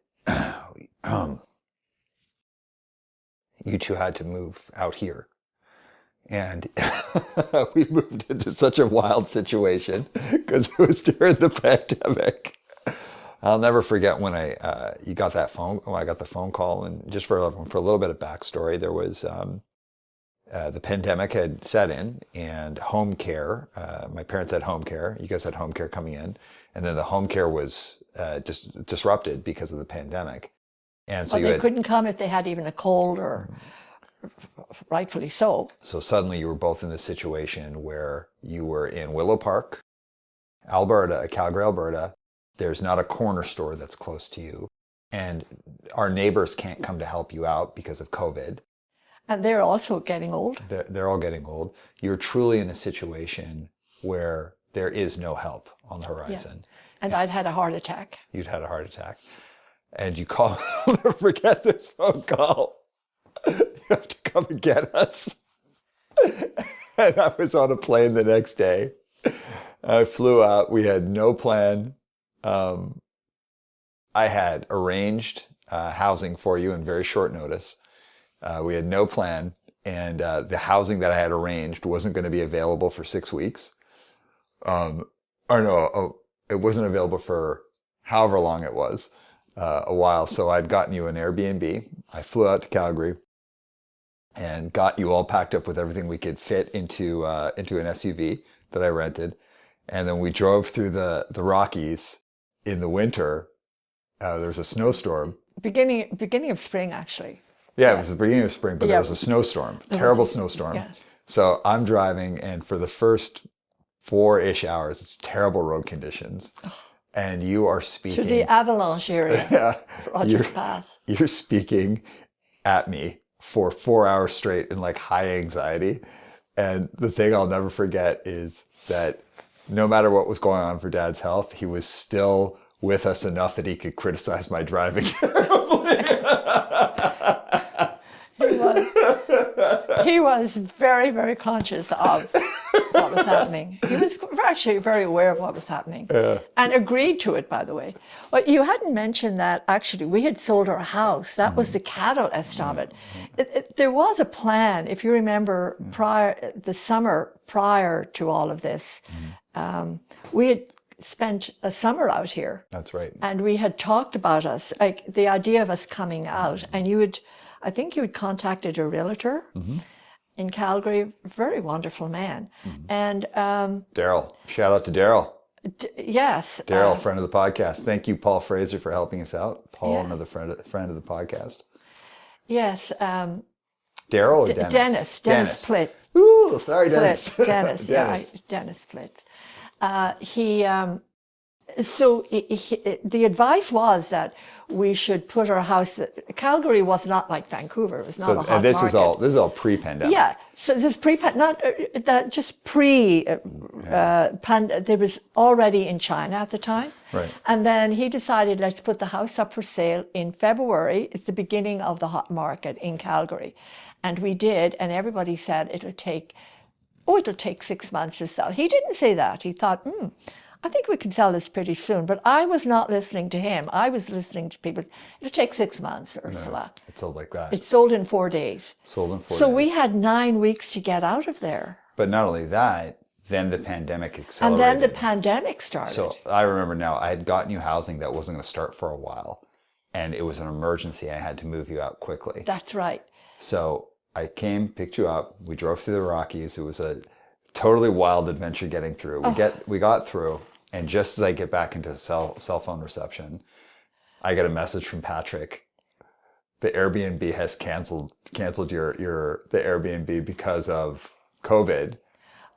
you two had to move out here. And we moved into such a wild situation because it was during the pandemic. I'll never forget when I got the phone call, and just for a little bit of backstory, there was the pandemic had set in, and home care. My parents had home care. You guys had home care coming in, and then the home care was just disrupted because of the pandemic. And so they couldn't come if they had even a cold or. Rightfully so. So suddenly you were both in this situation where you were in Willow Park, Alberta, Calgary, Alberta. There's not a corner store that's close to you. And our neighbors can't come to help you out because of COVID. And they're also getting old. They're all getting old. You're truly in a situation where there is no help on the horizon. Yeah. And I'd had a heart attack. You'd had a heart attack. And you called, I'll never forget this phone call. You have to come and get us. And I was on a plane the next day. I flew out. We had no plan. I had arranged housing for you in very short notice. We had no plan. And the housing that I had arranged wasn't going to be available for 6 weeks. It wasn't available for however long it was, a while. So I'd gotten you an Airbnb. I flew out to Calgary and got you all packed up with everything we could fit into an SUV that I rented. And then we drove through the Rockies in the winter. There was a snowstorm. Beginning of spring, actually. Yeah, it was the beginning of spring, but there was a snowstorm, terrible snowstorm. Yeah. So I'm driving, and for the first 4-ish hours, it's terrible road conditions. Oh. And you are speaking. To the avalanche area. Yeah. Rogers Pass. You're speaking at me for 4 hours straight in like high anxiety. And the thing I'll never forget is that no matter what was going on for Dad's health, he was still with us enough that he could criticize my driving terribly. He was very, very conscious of what was happening. He was very were actually very aware of what was happening and agreed to it, by the way. Well, you hadn't mentioned that actually we had sold our house. That was the catalyst of it. There was a plan, if you remember, the summer prior to all of this. We had spent a summer out here. That's right. And we had talked about us, like the idea of us coming out. And I think you had contacted a realtor in Calgary, very wonderful man. And Daryl, shout out to Daryl. Yes. Daryl, friend of the podcast. Thank you, Paul Fraser, for helping us out. Paul, Yeah. another friend of the podcast. Yes. Daryl or Dennis? Dennis Plitt. Ooh, sorry, Dennis. Dennis. Yeah, right, Dennis Plitt. The advice was that we should put our house. Calgary was not like Vancouver. It was not a hot and this market. is all pre-pandemic. Yeah, so this there was already in China at the time. Right. And then he decided, let's put the house up for sale in February. It's the beginning of the hot market in Calgary. And we did, and everybody said it'll take 6 months to sell. He didn't say that. He thought, I think we can sell this pretty soon. But I was not listening to him. I was listening to people. It'll take 6 months, Ursula. It sold like that. It sold in 4 days. Sold in 4 days. So we had 9 weeks to get out of there. But not only that, then the pandemic accelerated. And then the pandemic started. So I remember now, I had got new housing that wasn't going to start for a while. And it was an emergency. I had to move you out quickly. That's right. So I came, picked you up. We drove through the Rockies. It was a totally wild adventure getting through. We got through. And just as I get back into cell phone reception, I get a message from Patrick. The Airbnb has canceled the Airbnb because of COVID.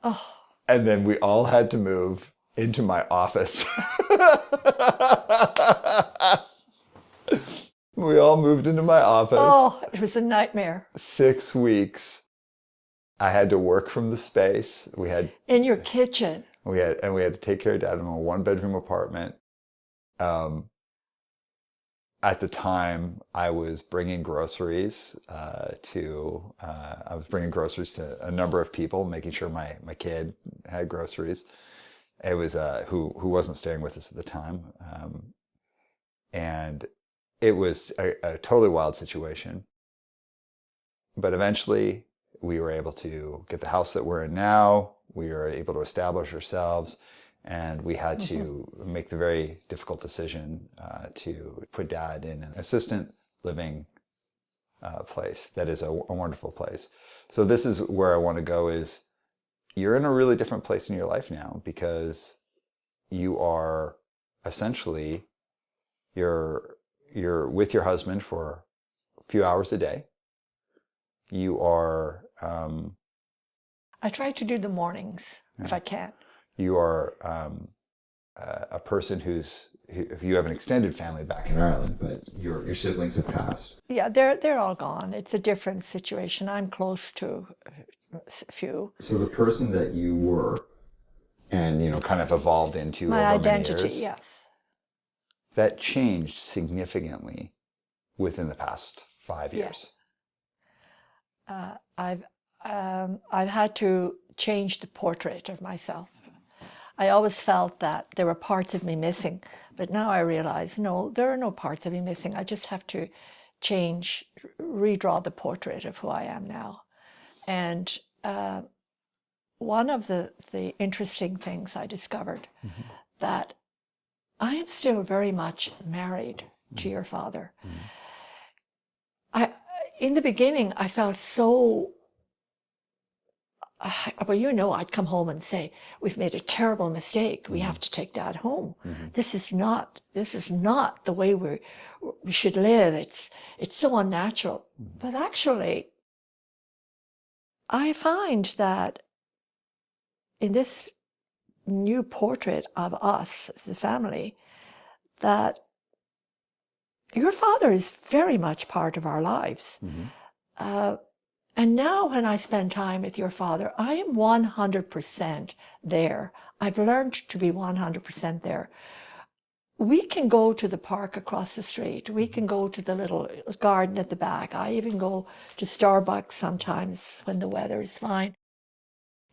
Oh. And then we all had to move into my office. We all moved into my office. Oh, it was a nightmare. 6 weeks. I had to work from the space. In your kitchen. We had to take care of Dad in a 1-bedroom apartment. At the time, I was bringing groceries to a number of people, making sure my kid had groceries. It was who wasn't staying with us at the time, and it was a totally wild situation. But eventually, we were able to get the house that we're in now. We were able to establish ourselves, and we had to make the very difficult decision to put Dad in an assistant living place that is a wonderful place. So this is where I want to go is you're in a really different place in your life now because you are essentially, you're with your husband for a few hours a day. You are... I try to do the mornings if I can. You are a person if you have an extended family back in Ireland, but your siblings have passed. Yeah, they're all gone. It's a different situation. I'm close to a few. So the person that you were, and kind of evolved into my over many identity, years, yes. That changed significantly within the past 5 years. Yes. I've had to change the portrait of myself. I always felt that there were parts of me missing, but now I realize, no, there are no parts of me missing. I just have to redraw the portrait of who I am now. And one of the interesting things I discovered that I am still very much married to your father. In the beginning, I felt so... Well, I'd come home and say, we've made a terrible mistake. We have to take Dad home. This is not the way we should live. It's so unnatural. But actually, I find that in this new portrait of us as a family, that your father is very much part of our lives. And now when I spend time with your father, I am 100% there. I've learned to be 100% there. We can go to the park across the street. We can go to the little garden at the back. I even go to Starbucks sometimes when the weather is fine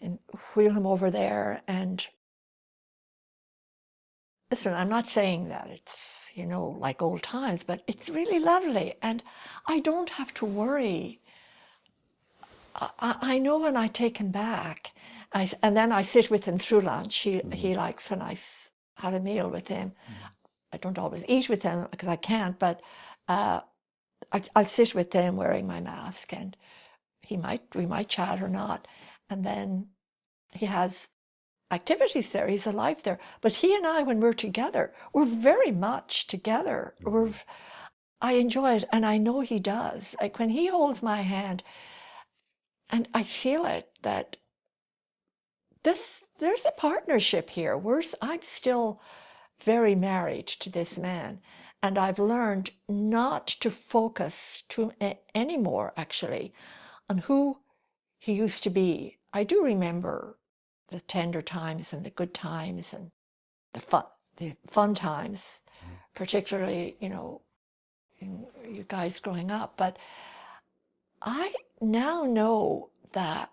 and wheel him over there. And listen, I'm not saying that it's, you know, like old times, but it's really lovely. And I don't have to worry. I know when I take him back, and then I sit with him through lunch. He likes when I have a meal with him. I don't always eat with him because I can't, but I'll sit with him wearing my mask, and we might chat or not. And then he has activities there. He's alive there. But he and I, when we're together, we're very much together. I enjoy it, and I know he does. Like when he holds my hand, and I feel it that there's a partnership here. I'm still very married to this man, and I've learned not to focus anymore, actually, on who he used to be. I do remember the tender times and the good times and the fun times, particularly, you know, you guys growing up. But I now know that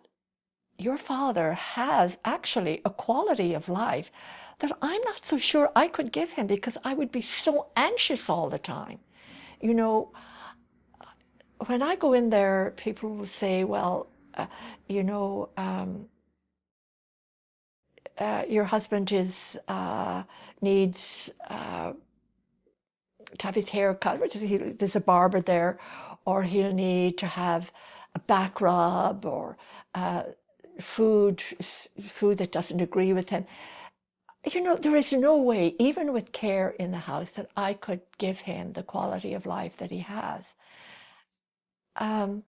your father has actually a quality of life that I'm not so sure I could give him, because I would be so anxious all the time. You know, when I go in there, people will say, well, you know, your husband needs to have his hair cut, there's a barber there, or he'll need to have a back rub, or food that doesn't agree with him. You know, there is no way, even with care in the house, that I could give him the quality of life that he has. Am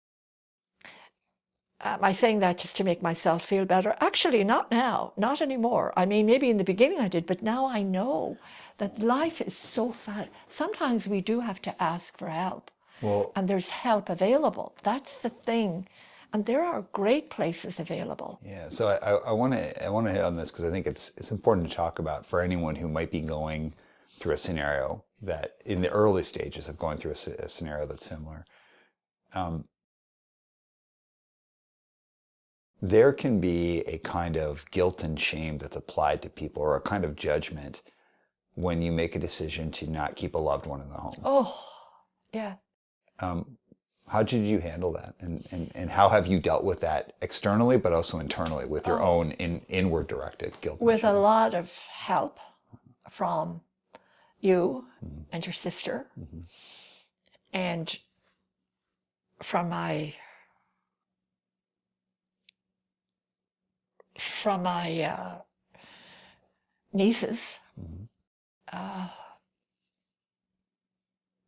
I saying that just to make myself feel better? Actually, not now, not anymore. I mean, maybe in the beginning I did, but now I know that life is so fast. Sometimes we do have to ask for help, and there's help available. That's the thing. And there are great places available. Yeah, so I want to hit on this because I think it's important to talk about for anyone who might be going through a scenario that, in the early stages of going through a scenario that's similar. There can be a kind of guilt and shame that's applied to people, or a kind of judgment when you make a decision to not keep a loved one in the home. Oh, yeah. How did you handle that? And how have you dealt with that externally, but also internally with your own inward directed guilt? With a lot of help from you and your sister, and from my nieces.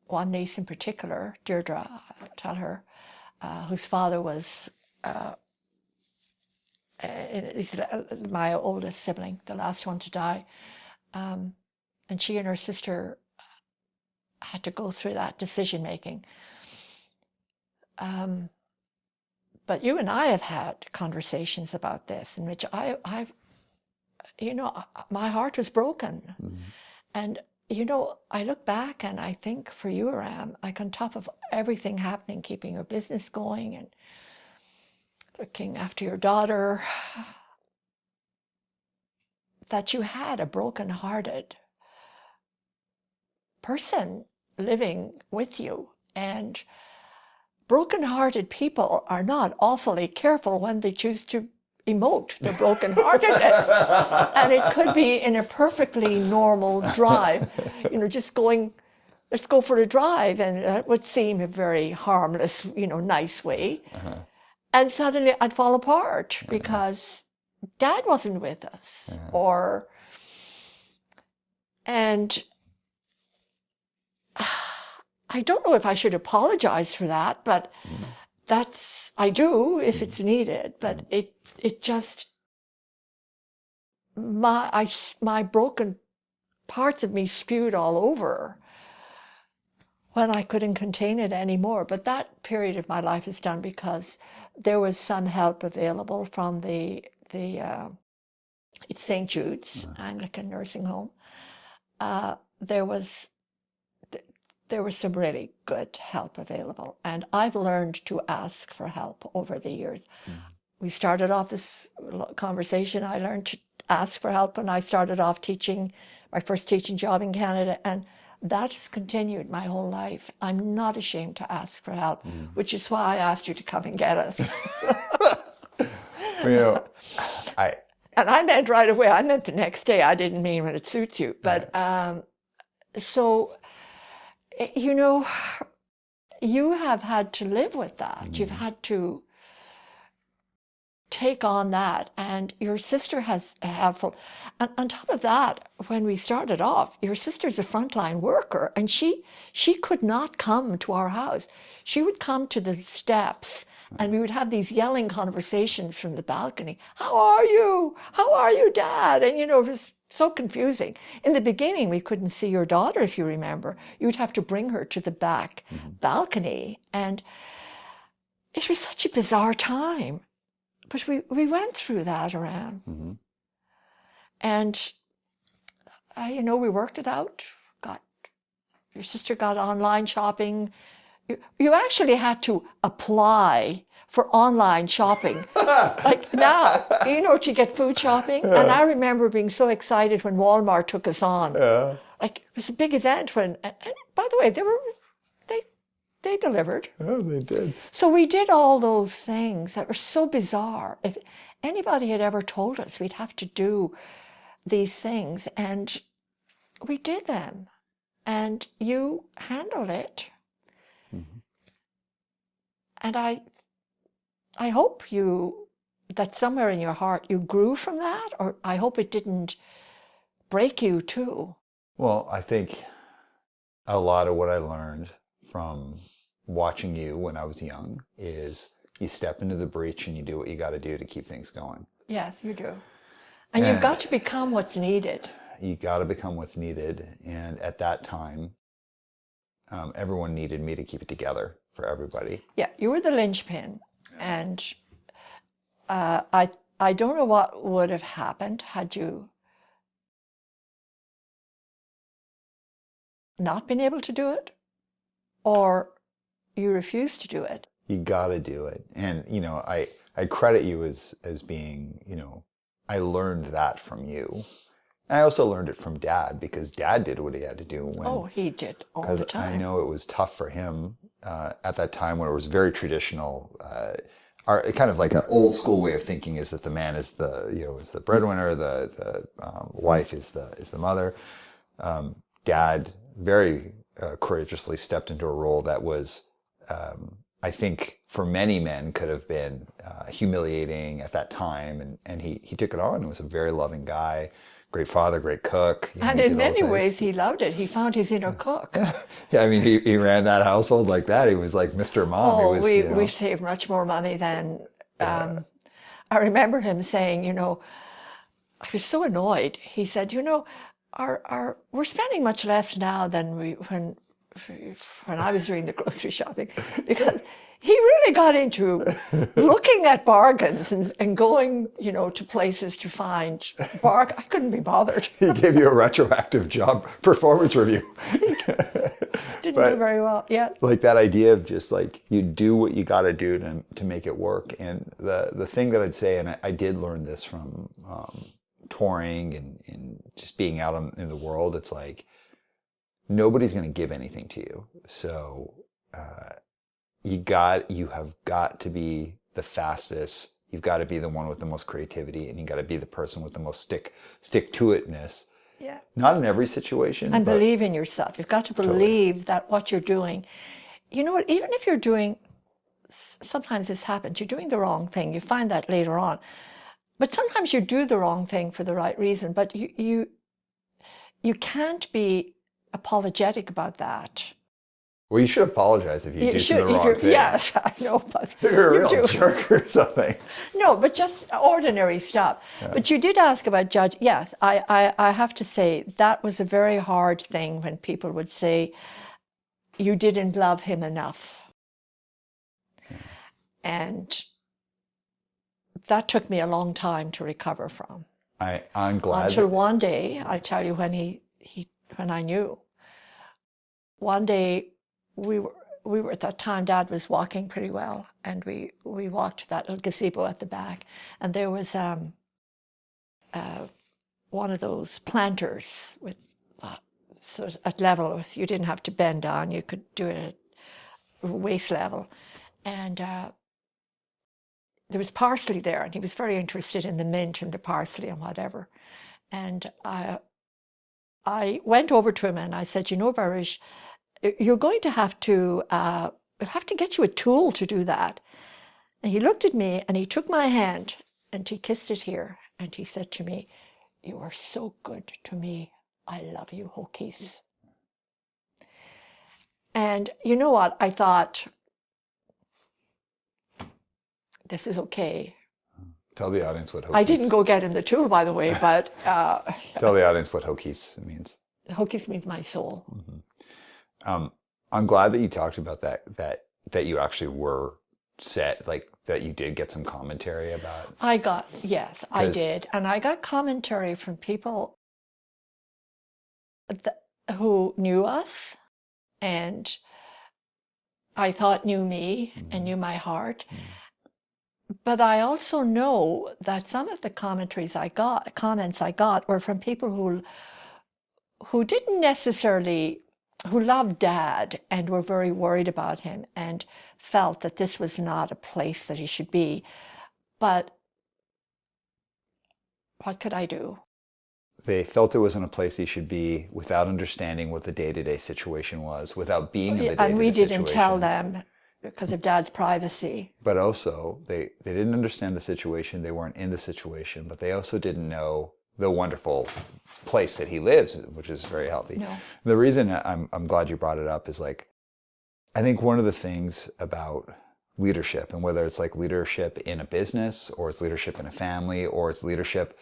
One niece in particular, Deirdre, I'll tell her, whose father was my oldest sibling, the last one to die. And she and her sister had to go through that decision making. But you and I have had conversations about this, in which I you know, my heart was broken. And you know, I look back and I think for you, Aram, like on top of everything happening, keeping your business going and looking after your daughter, that you had a broken-hearted person living with you. And broken-hearted people are not awfully careful when they choose to emote their brokenheartedness. And it could be in a perfectly normal drive, you know, just going, let's go for a drive, and that would seem a very harmless, you know, nice way. And suddenly I'd fall apart because Dad wasn't with us, and I don't know if I should apologize for that, but I do if it's needed, but it just, my broken parts of me spewed all over when I couldn't contain it anymore. But that period of my life is done because there was some help available from it's St. Jude's Anglican nursing home. There was some really good help available, and I've learned to ask for help over the years. We started off this conversation, I learned to ask for help when I started off teaching my first teaching job in Canada, and that has continued my whole life. I'm not ashamed to ask for help, which is why I asked you to come and get us. You know, And I meant right away. I meant the next day. I didn't mean when it suits you. But so, you know, you have had to live with that. You've had to take on that, and your sister has helpful. And on top of that, when we started off, your sister's a frontline worker, and she could not come to our house. She would come to the steps, and we would have these yelling conversations from the balcony. How are you? How are you, Dad? And, you know, it was so confusing. In the beginning, we couldn't see your daughter, if you remember. You'd have to bring her to the back balcony. And it was such a bizarre time. But we went through that, Aram. And, you know, we worked it out. Your sister got online shopping. You actually had to apply for online shopping. Like now, you know, to get food shopping. And I remember being so excited when Walmart took us on. Like, it was a big event when, and by the way, they delivered. oh, they did. So we did all those things that were so bizarre. If anybody had ever told us we'd have to do these things, and we did them, and you handled it. And I hope that somewhere in your heart you grew from that, or I hope it didn't break you too. Well, I think a lot of what I learned from watching you when I was young is you step into the breach and you do what you got to do to keep things going. Yes, you do. And you've got to become what's needed. You got to become what's needed. And at that time, everyone needed me to keep it together for everybody. Yeah, you were the linchpin. And I don't know what would have happened had you not been able to do it, or you refused to do it. You got to do it. And, you know, I credit you as being, you know, I learned that from you. And I also learned it from Dad, because Dad did what he had to do. He did all the time. I know it was tough for him at that time, when it was very traditional. Kind of like an old school way of thinking is that the man is is the breadwinner, the wife is the mother. Dad very courageously stepped into a role that was, I think, for many men could have been humiliating at that time, and he took it on. He was a very loving guy, great father, great cook. And in many ways, he loved it. He found his inner cook. Yeah, I mean, he ran that household like that. He was like Mr. Mom. We saved much more money than. I remember him saying, you know, I was so annoyed. He said, you know, we're spending much less now than when I was doing the grocery shopping, because he really got into looking at bargains and going, you know, to places to find bargain. I couldn't be bothered. He gave you a retroactive job performance review. Didn't do very well. Yeah. Like that idea of just like, you do what you got to do to make it work. And the thing that I'd say, and I did learn this from touring and just being out in the world, it's like, nobody's going to give anything to you. So you have got to be the fastest. You've got to be the one with the most creativity, and you got to be the person with the most stick to itness. Yeah. Not in every situation. And believe in yourself. You've got to believe that what you're doing, you know what, even if you're doing, sometimes this happens, you're doing the wrong thing. You find that later on. But sometimes you do the wrong thing for the right reason. But you can't be apologetic about that. Well, you should apologize if you do the wrong thing. Yes, I know, but you're a real jerk or something. No, but just ordinary stuff. Yeah. But you did ask about judge. Yes, I have to say that was a very hard thing when people would say, you didn't love him enough. Yeah. And that took me a long time to recover from. I'm glad. Until one day, I tell you, when I knew. One day, we were at that time, Dad was walking pretty well, and we walked to that little gazebo at the back, and there was one of those planters with sort of at level. You didn't have to bend down. You could do it at waist level. And there was parsley there, and he was very interested in the mint and the parsley and whatever. And I went over to him and I said, Varish, you're going to have to, we'll have to get you a tool to do that. And he looked at me and he took my hand and he kissed it here. And he said to me, you are so good to me. I love you, Hokies. And you know what? I thought, this is okay. Tell the audience what Hokies... I didn't go get him the tool, by the way, but... Tell the audience what Hokies means. Hokies means my soul. Mm-hmm. I'm glad that you talked about that you actually were set, like that you did get some commentary about. Yes, I did. And I got commentary from people who knew us and I thought knew me and knew my heart. But I also know that some of the comments I got were from people who didn't necessarily, who loved Dad and were very worried about him and felt that this was not a place that he should be. But what could I do? They felt it wasn't a place he should be without understanding what the day-to-day situation was, without being in the day-to-day situation. And we didn't tell them because of Dad's privacy. But also, they didn't understand the situation. They weren't in the situation, but they also didn't know the wonderful place that he lives, which is very healthy. No. The reason I'm glad you brought it up is like, I think one of the things about leadership, and whether it's like leadership in a business or it's leadership in a family or it's leadership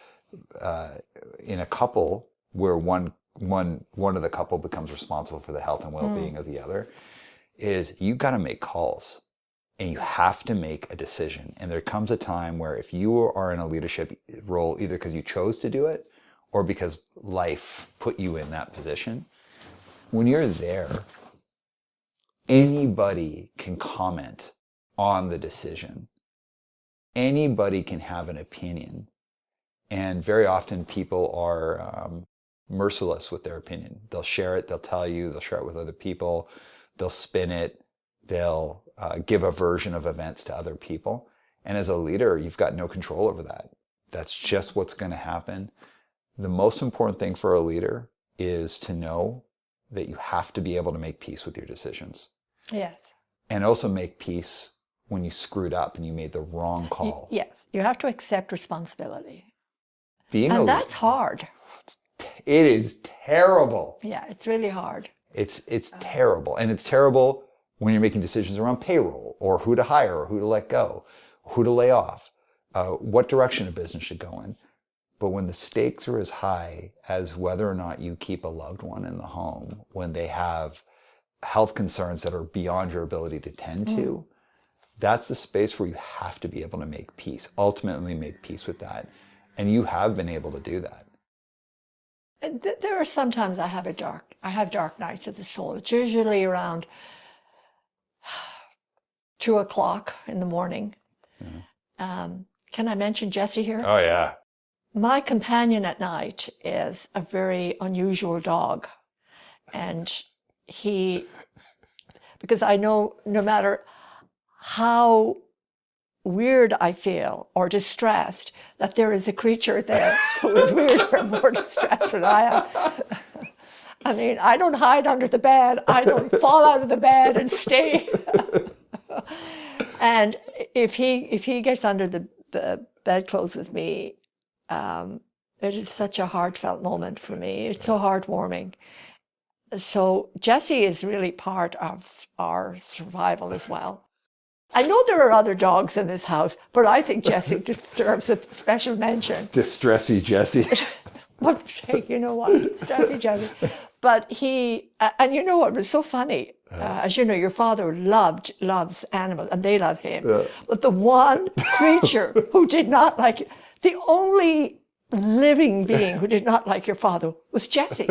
in a couple where one of the couple becomes responsible for the health and well-being of the other, is you got to make calls and you have to make a decision. And there comes a time where if you are in a leadership role, either because you chose to do it or because life put you in that position, when you're there, anybody can comment on the decision. Anybody can have an opinion. And very often people are merciless with their opinion. They'll share it, they'll tell you, they'll share it with other people, they'll spin it, they'll give a version of events to other people. And as a leader, you've got no control over that. That's just what's going to happen. The most important thing for a leader is to know that you have to be able to make peace with your decisions. Yes. And also make peace when you screwed up and you made the wrong call. Yes. You have to accept responsibility. And that's hard. It is terrible. Yeah, it's really hard. It's terrible. And it's terrible when you're making decisions around payroll or who to hire or who to let go, who to lay off, what direction a business should go in. But when the stakes are as high as whether or not you keep a loved one in the home, when they have health concerns that are beyond your ability to tend to, that's the space where you have to be able to make peace, ultimately make peace with that. And you have been able to do that. There are sometimes I have dark nights of the soul. It's usually around 2 o'clock in the morning. Can I mention Jesse here? Oh, yeah. My companion at night is a very unusual dog. And because I know no matter how weird I feel or distressed, that there is a creature there who is weird or more distressed than I am. I mean, I don't hide under the bed. I don't fall out of the bed and stay. And if he gets under the bedclothes with me, it is such a heartfelt moment for me. It's so heartwarming. So Jesse is really part of our survival as well. I know there are other dogs in this house, but I think Jesse deserves a special mention. Distressy Jesse. But hey, you know what? Distressy Jesse. But and you know what was so funny? As you know, your father loves animals, and they love him. But the one creature who did not like it, the only living being who did not like your father was Jesse.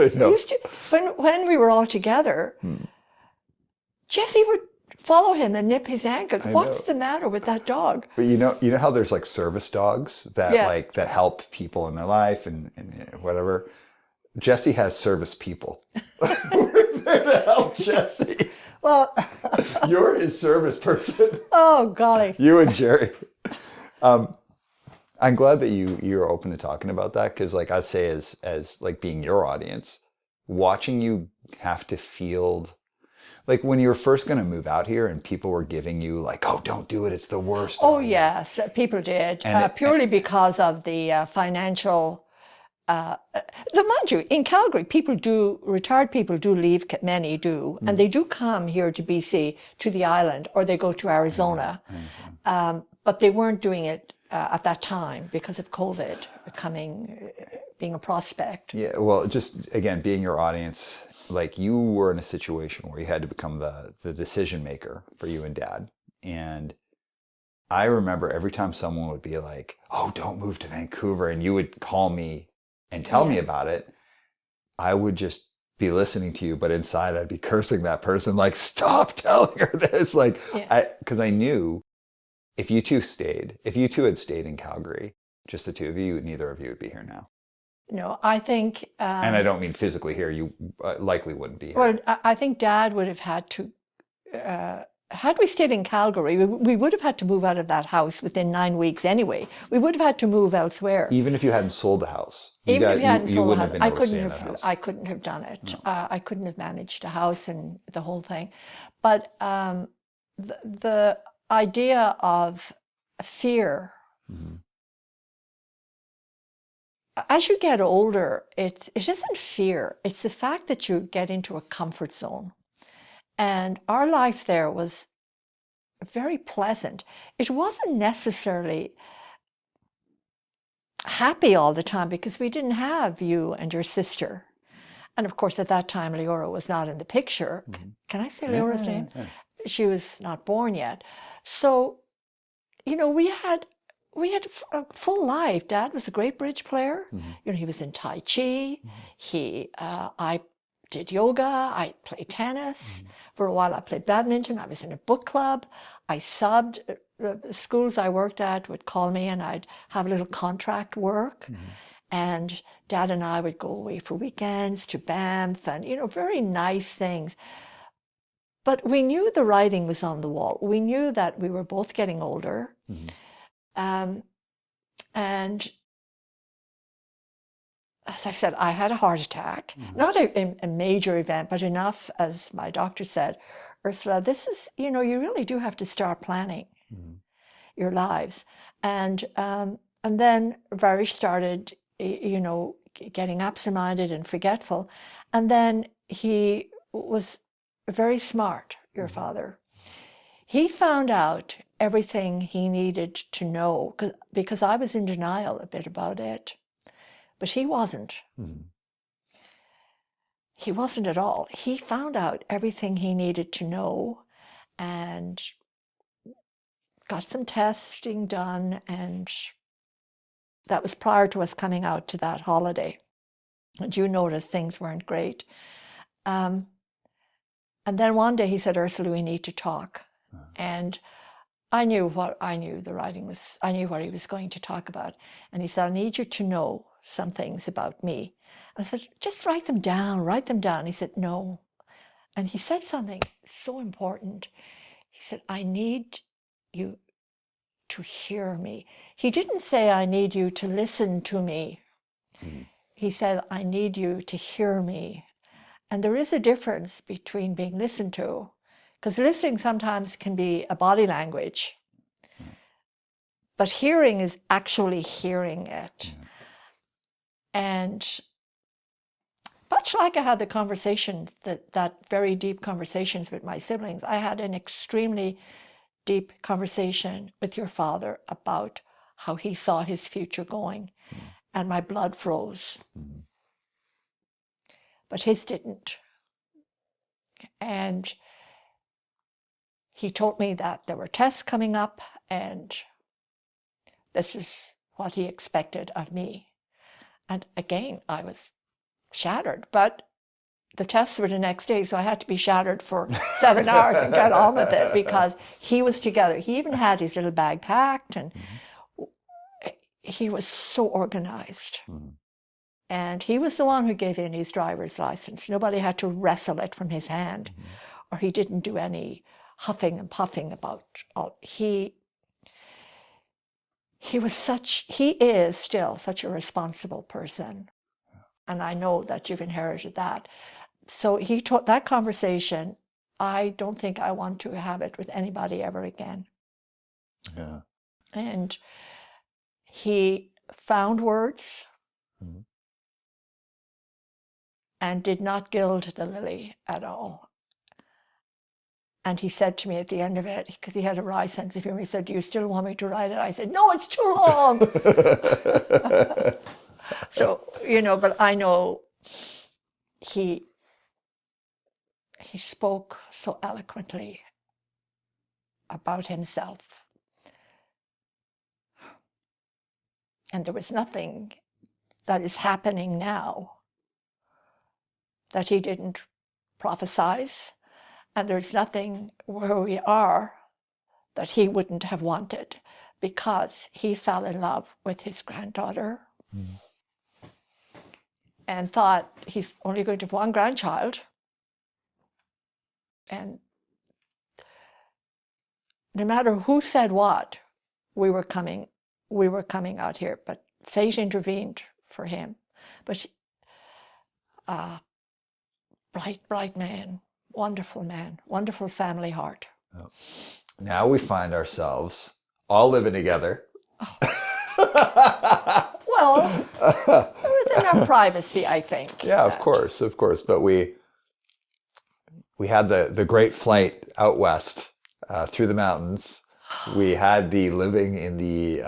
When we were all together, Jesse would follow him and nip his ankles. I What's know. the matter with that dog? But you know how there's like service dogs that Yeah. like that help people in their life and whatever. Jesse has service people. We're there to help Jesse. Well, You're his service person. oh golly. You and Jerry. I'm glad that you're open to talking about that, because like I'd say as like being your audience, watching you have to field, like when you were first going to move out here and people were giving you like, oh, don't do it, it's the worst. Oh yes, people did, purely because of the financial. Mind you, in Calgary, retired people do leave, many do, and they do come here to BC, to the island, or they go to Arizona. But they weren't doing it at that time because of COVID being a prospect. Yeah, well, just again, being your audience, like you were in a situation where you had to become the decision maker for you and Dad. And I remember every time someone would be like, oh, don't move to Vancouver, and you would call me and tell me about it, I would just be listening to you, but inside I'd be cursing that person, like, stop telling her this. Like, because I knew if you two had stayed in Calgary, just the two of you, neither of you would be here now. No, I think... and I don't mean physically here, you likely wouldn't be here. Well, I think Dad would have had to... had we stayed in Calgary, we would have had to move out of that house within 9 weeks anyway. We would have had to move elsewhere. Even if you hadn't sold the house. You wouldn't have been able to stay in that house. I couldn't have done it. No. I couldn't have managed a house and the whole thing. But the idea of fear, as you get older, it isn't fear. It's the fact that you get into a comfort zone. And our life there was very pleasant. It wasn't necessarily happy all the time because we didn't have you and your sister. And of course, at that time, Leora was not in the picture. Can I say Leora's name? Yeah. She was not born yet. So, we had a full life. Dad was a great bridge player. He was in Tai Chi. I did yoga. I played tennis. For a while, I played badminton. I was in a book club. I subbed. The schools I worked at would call me and I'd have a little contract work. And Dad and I would go away for weekends to Banff and, very nice things. But we knew the writing was on the wall. We knew that we were both getting older. And as I said, I had a heart attack, not a major event, but enough, as my doctor said, Ursula, this is, you really do have to start planning your lives. And then Varish started, getting absent-minded and forgetful. And then he was very smart, your father. He found out everything he needed to know because I was in denial a bit about it. But he wasn't. He wasn't at all. He found out everything he needed to know and got some testing done, and that was prior to us coming out to that holiday. And you noticed things weren't great. And then one day he said, Ursula, we need to talk. And I knew the writing was, I knew what he was going to talk about. And he said, I need you to know some things about me. And I said, just write them down. He said, no. And he said something so important. He said, I need you to hear me. He didn't say, I need you to listen to me. He said, I need you to hear me. And there is a difference between being listened to, because listening sometimes can be a body language, but hearing is actually hearing it. And much like I had the conversation, that very deep conversations with my siblings, I had an extremely deep conversation with your father about how he saw his future going, and my blood froze. But his didn't. And he told me that there were tests coming up, and this is what he expected of me. And again, I was shattered. But the tests were the next day, so I had to be shadowed for 7 hours and get on with it because he was together. He even had his little bag packed, and he was so organized. And he was the one who gave in his driver's license. Nobody had to wrestle it from his hand, or he didn't do any huffing and puffing about all. He is still such a responsible person. And I know that you've inherited that. So he taught that conversation. I don't think I want to have it with anybody ever again. Yeah. And he found words and did not gild the lily at all. And he said to me at the end of it, because he had a wry sense of humor, he said, "Do you still want me to write it?" I said, "No, it's too long." So, but I know he spoke so eloquently about himself. And there was nothing that is happening now that he didn't prophesize. And there's nothing where we are that he wouldn't have wanted, because he fell in love with his granddaughter and thought he's only going to have one grandchild. And no matter who said what, we were coming out here. But fate intervened for him. But bright man, wonderful family heart. Oh. Now we find ourselves all living together. Well, within our privacy, I think. Yeah, of course. But we had the great flight out west through the mountains. We had the living in the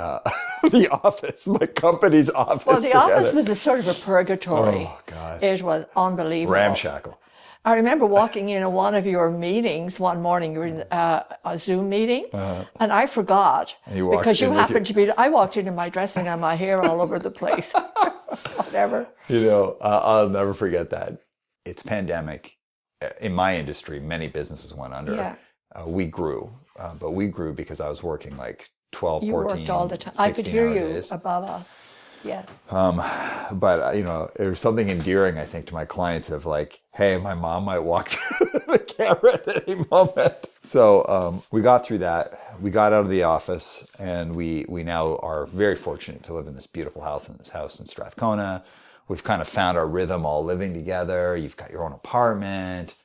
the office, my company's office. Well, the together. office was a sort of a purgatory. Oh God! It was unbelievable. Ramshackle. I remember walking into one of your meetings one morning. You were in a Zoom meeting, and I forgot because you happened to be. I walked into my dressing and my hair all over the place. Whatever. I'll never forget that. It's pandemic. In my industry, many businesses went under. Yeah. We grew, but we grew because I was working like 12, You 14, worked all the time. I could hear you days. above us. Yeah. But there's something endearing, I think, to my clients of like, hey, my mom might walk through the camera at any moment. So we got through that. We got out of the office, and we now are very fortunate to live in this beautiful house in Strathcona. We've kind of found our rhythm all living together. You've got your own apartment.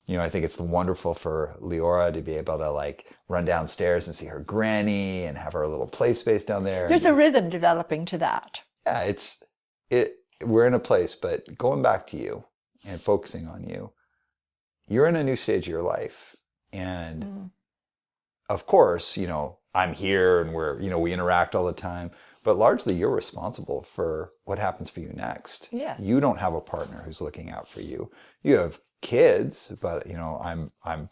I think it's wonderful for Leora to be able to like run downstairs and see her granny and have her little play space down there. There's a rhythm developing to that. Yeah, we're in a place, but going back to you and focusing on you, you're in a new stage of your life. And of course, I'm here and we interact all the time, but largely you're responsible for what happens for you next. Yeah. You don't have a partner who's looking out for you. You have kids, but I'm a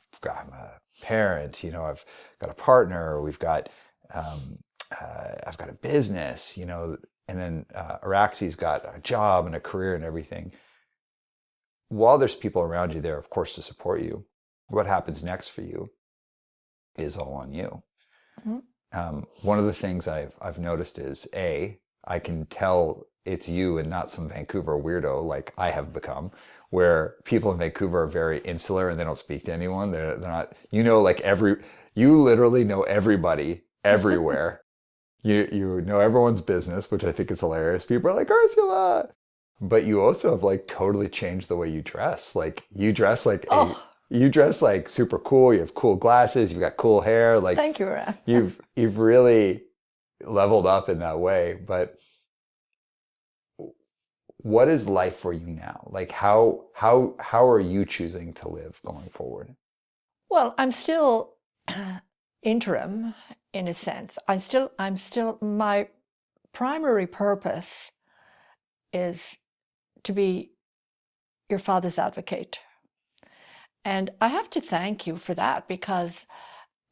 parent. I've got a partner. We've got I've got a business. And then Araxi's got a job and a career and everything. While there's people around you there, of course, to support you, what happens next for you is all on you. One of the things I've noticed is I can tell it's you and not some Vancouver weirdo like I have become, where people in Vancouver are very insular and they don't speak to anyone. They're not, you literally know everybody everywhere. You know everyone's business, which I think is hilarious. People are like, Ursula. But you also have like totally changed the way you dress. Like you dress like you dress like super cool. You have cool glasses. You've got cool hair. Like thank you, Aram. You've really leveled up in that way. But what is life for you now? Like how are you choosing to live going forward? Well, I'm still interim in a sense. I'm still my primary purpose is to be your father's advocate. And I have to thank you for that, because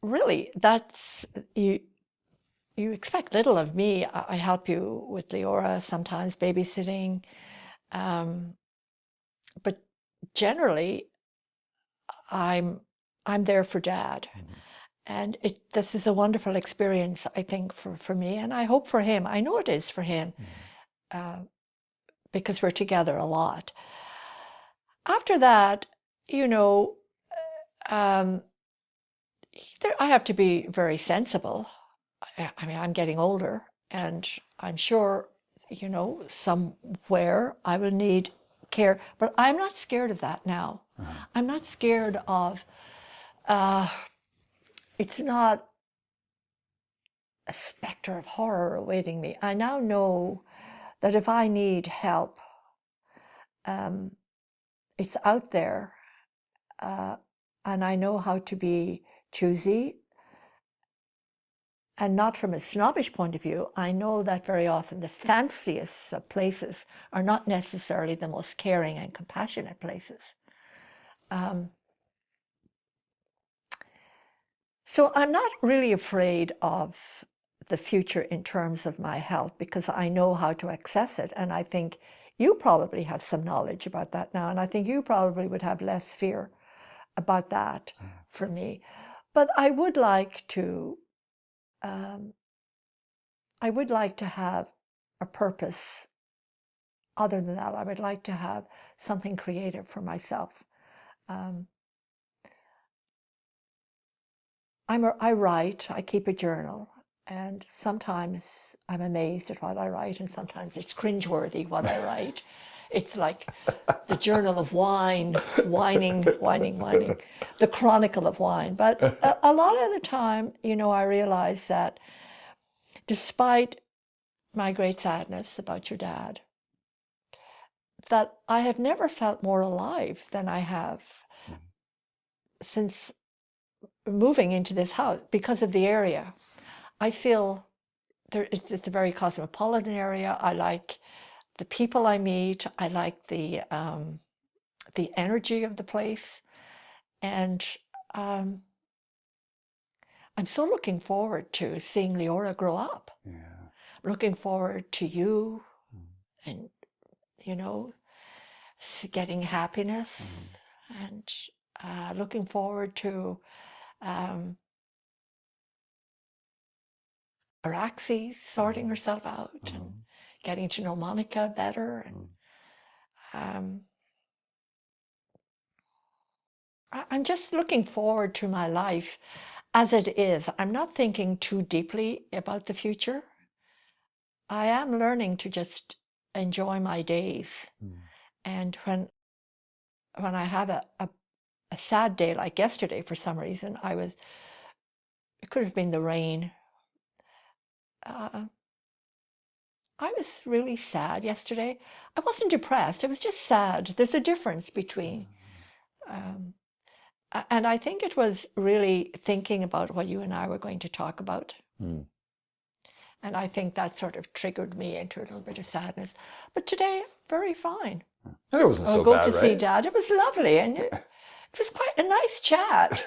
really that's you expect little of me. I help you with Leora, sometimes babysitting. But generally, I'm there for Dad. And this is a wonderful experience, I think, for me, and I hope for him. I know it is for him, because we're together a lot. After that, you know, I have to be very sensible. I mean, I'm getting older, and I'm sure, you know, somewhere I will need care, but I'm not scared of that now. I'm not scared of, it's not a specter of horror awaiting me. I now know that if I need help, it's out there, and I know how to be choosy, and not from a snobbish point of view. I know that very often the fanciest of places are not necessarily the most caring and compassionate places. So I'm not really afraid of the future in terms of my health, because I know how to access it. And I think you probably have some knowledge about that now. And I think you probably would have less fear about that for me. But I would like to have a purpose. Other than that, I would like to have something creative for myself. I write, I keep a journal, and sometimes I'm amazed at what I write, and sometimes it's cringeworthy what I write. It's like the journal of wine, whining, the chronicle of wine. But a lot of the time, you know, I realize that despite my great sadness about your dad, that I have never felt more alive than I have since moving into this house, because of the area. I feel it's a very cosmopolitan area. I like the people I meet. I like the energy of the place, and I'm so looking forward to seeing Leora grow up. Yeah. Looking forward to you, and you know, getting happiness, and looking forward to Araxi sorting herself out, and getting to know Monica better, and I'm just looking forward to my life as it is. I'm not thinking too deeply about the future. I am learning to just enjoy my days. And when I have a sad day like yesterday, for some reason, it could have been the rain. I was really sad yesterday. I wasn't depressed. I was just sad. There's a difference between, and I think it was really thinking about what you and I were going to talk about. And I think that sort of triggered me into a little bit of sadness. But today, very fine. And it wasn't so I'll go bad, to right? see Dad. It was lovely, and it was quite a nice chat.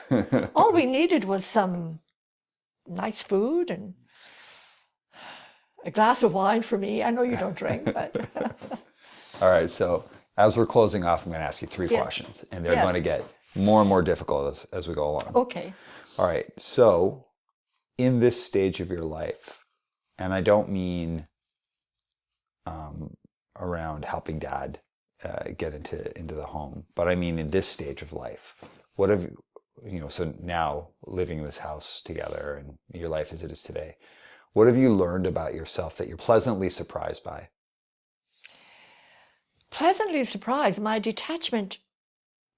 All we needed was some nice food and a glass of wine for me. I know you don't drink, but... All right, so as we're closing off, I'm going to ask you three questions, and they're going to get more and more difficult as we go along. Okay. All right, so in this stage of your life, and I don't mean around helping Dad get into the home, but I mean in this stage of life, what have you, so now living in this house together and your life as it is today, what have you learned about yourself that you're pleasantly surprised by? Pleasantly surprised, my detachment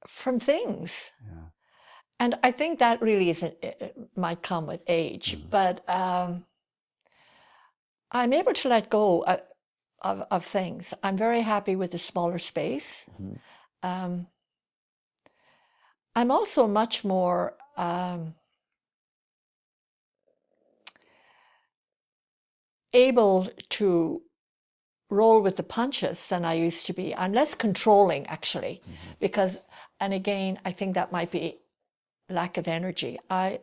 from things. Yeah. And I think that really might come with age, but I'm able to let go of things. I'm very happy with the smaller space. I'm also much more able to roll with the punches than I used to be. I'm less controlling, actually, because, and again, I think that might be lack of energy. I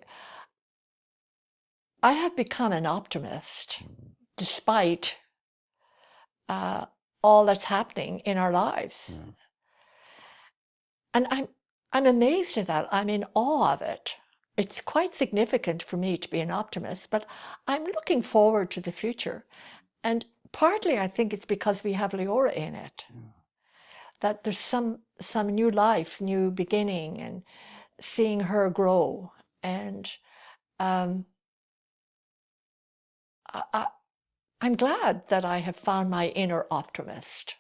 have become an optimist despite all that's happening in our lives. And I'm amazed at that. I'm in awe of it. It's quite significant for me to be an optimist, but I'm looking forward to the future. And partly I think it's because we have Leora in it, that there's some new life, new beginning, and seeing her grow. And um, I'm glad that I have found my inner optimist,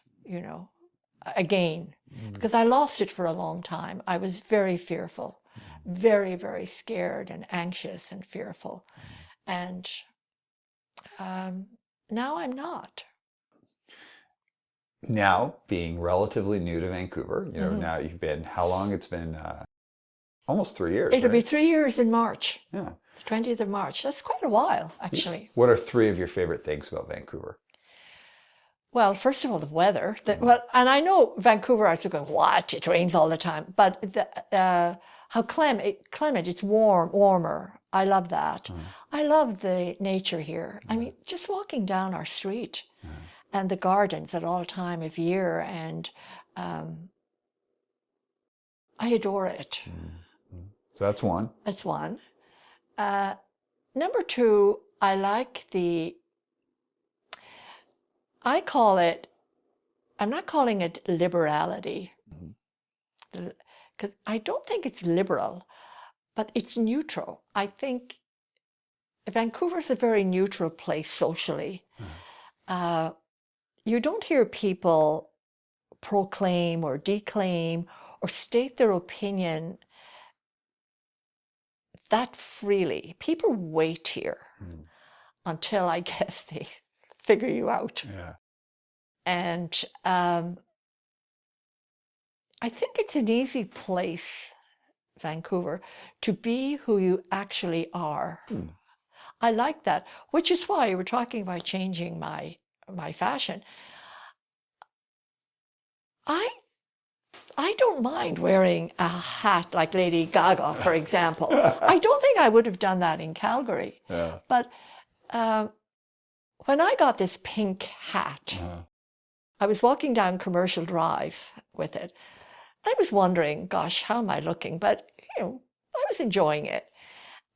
again, because I lost it for a long time. I was very fearful, very, very scared and anxious and fearful. And now I'm not. Now, being relatively new to Vancouver, now you've been, how long? It's been almost 3 years, It'll be right? 3 years in March. Yeah. The 20th of March. That's quite a while, actually. What are 3 of your favorite things about Vancouver? Well, first of all, the weather. And I know Vancouver, I was going, what? It rains all the time. But how clement, it's warmer. I love that. I love the nature here. I mean, just walking down our street and the gardens at all time of year, and I adore it. So that's one. That's one. Number two, I like I'm not calling it liberality, because I don't think it's liberal, but it's neutral. I think Vancouver's a very neutral place socially. You don't hear people proclaim or declaim or state their opinion that freely. People wait here until, I guess, they figure you out. Yeah. And I think it's an easy place, Vancouver, to be who you actually are. I like that, which is why we're talking about changing my fashion. I don't mind wearing a hat like Lady Gaga, for example. I don't think I would have done that in Calgary. Yeah. But when I got this pink hat, I was walking down Commercial Drive with it. I was wondering, gosh, how am I looking? But, I was enjoying it.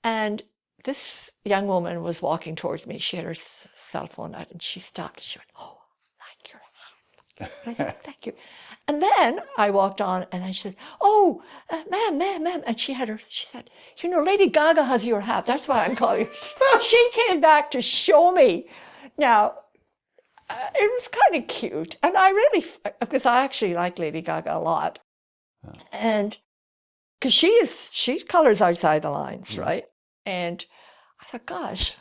And this young woman was walking towards me. She had her cell phone out, and she stopped and she went, oh, I like your hat. And I said, thank you. And then I walked on, and then she said, oh, ma'am. And she said, Lady Gaga has your hat. That's why I'm calling you. She came back to show me. Now, it was kind of cute. And because I actually like Lady Gaga a lot. And because she colors outside the lines, right? And I thought, gosh,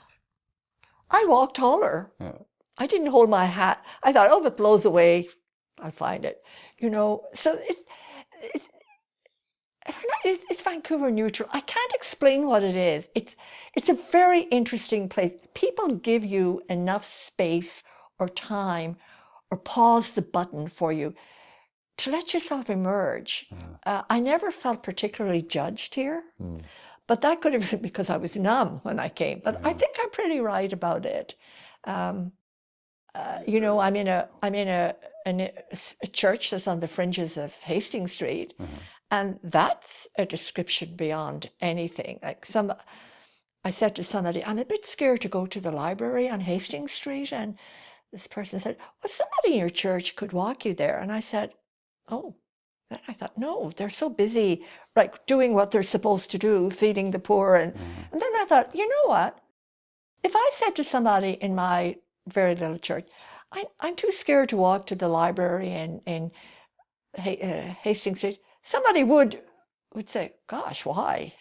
I walk taller. I didn't hold my hat. I thought, oh, if it blows away, I'll find it. So it's Vancouver neutral. I can't explain what it is. It's a very interesting place. People give you enough space or time or pause the button for you to let yourself emerge. I never felt particularly judged here, but that could have been because I was numb when I came. But I think I'm pretty right about it. I'm in a church that's on the fringes of Hastings Street, and that's a description beyond anything. I said to somebody, I'm a bit scared to go to the library on Hastings Street, and this person said, well, somebody in your church could walk you there. And I said, oh. Then I thought, no, they're so busy, like doing what they're supposed to do, feeding the poor. And then I thought, you know what? If I said to somebody in my very little church, I'm too scared to walk to the library in Hastings Street, somebody would say, gosh, why?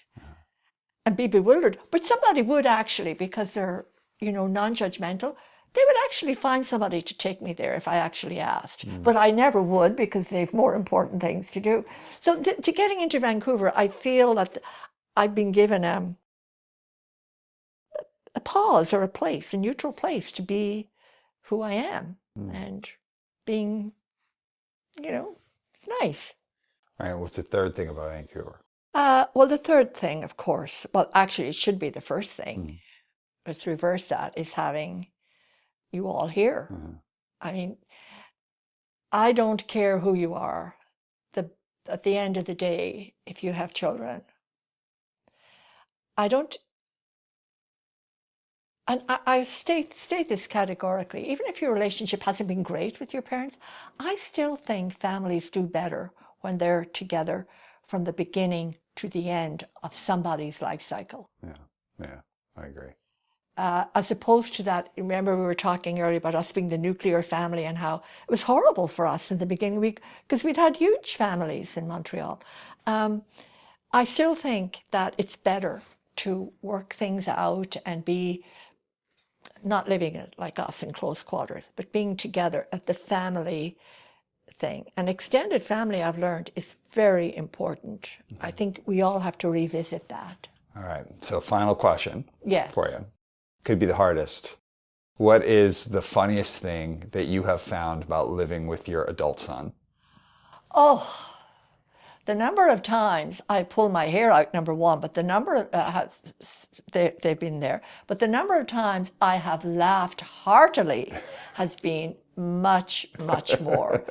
And be bewildered. But somebody would actually, because they're, non-judgmental, they would actually find somebody to take me there if I actually asked. But I never would, because they've more important things to do. So to getting into Vancouver, I feel that I've been given a pause or a neutral place to be who I am. And being, it's nice. All right, what's the third thing about Vancouver? Well, the third thing, of course, well, actually, it should be the first thing. Let's reverse that, is having you all here. I mean, I don't care who you are. The at the end of the day, if you have children, I don't, and I state this categorically, even if your relationship hasn't been great with your parents, I still think families do better when they're together from the beginning to the end of somebody's life cycle. Yeah, I agree. As opposed to that, remember we were talking earlier about us being the nuclear family and how it was horrible for us in the beginning because we'd had huge families in Montreal. I still think that it's better to work things out and be not living it like us in close quarters, but being together at the family thing. An extended family, I've learned, is very important. I think we all have to revisit that. All right. So final question Yes. for you. Could be the hardest. What is the funniest thing that you have found about living with your adult son? Oh, the number of times I pull my hair out, number one, but the number of, they've been there, but the number of times I have laughed heartily has been much, much more.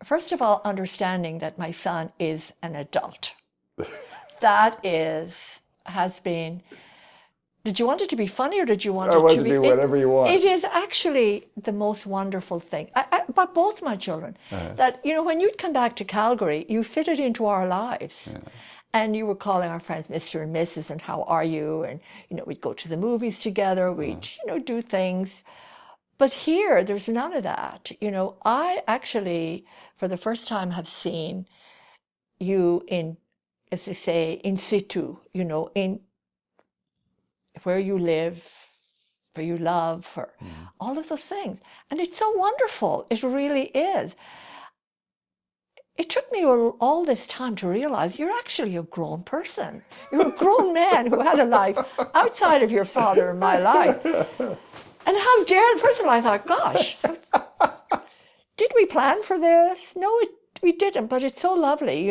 First of all, understanding that my son is an adult. That has been, did you want it to be funny or did you want it to be whatever you want. It is actually the most wonderful thing about both my children. That, when you'd come back to Calgary, you fitted into our lives. Yeah. And you were calling our friends Mr. and Mrs. and how are you? And, we'd go to the movies together. We'd, do things. But here, there's none of that. I actually, for the first time, have seen you in, as they say, in situ, in where you live, where you love, or all of those things. And it's so wonderful. It really is. It took me all this time to realize you're actually a grown person. You're a grown man who had a life outside of your father and my life. And how dare, first of all, I thought, gosh, did we plan for this? No, we didn't, but it's so lovely,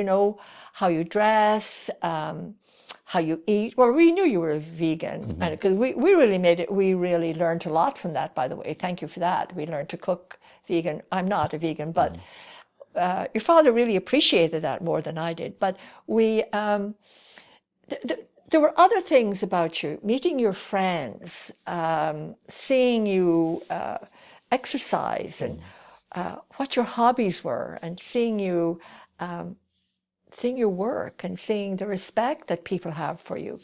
how you dress, how you eat. Well, we knew you were a vegan, because we really we really learned a lot from that, by the way. Thank you for that. We learned to cook vegan. I'm not a vegan, but your father really appreciated that more than I did. But there were other things about you, meeting your friends, seeing you exercise, and what your hobbies were, and seeing your work and seeing the respect that people have for you.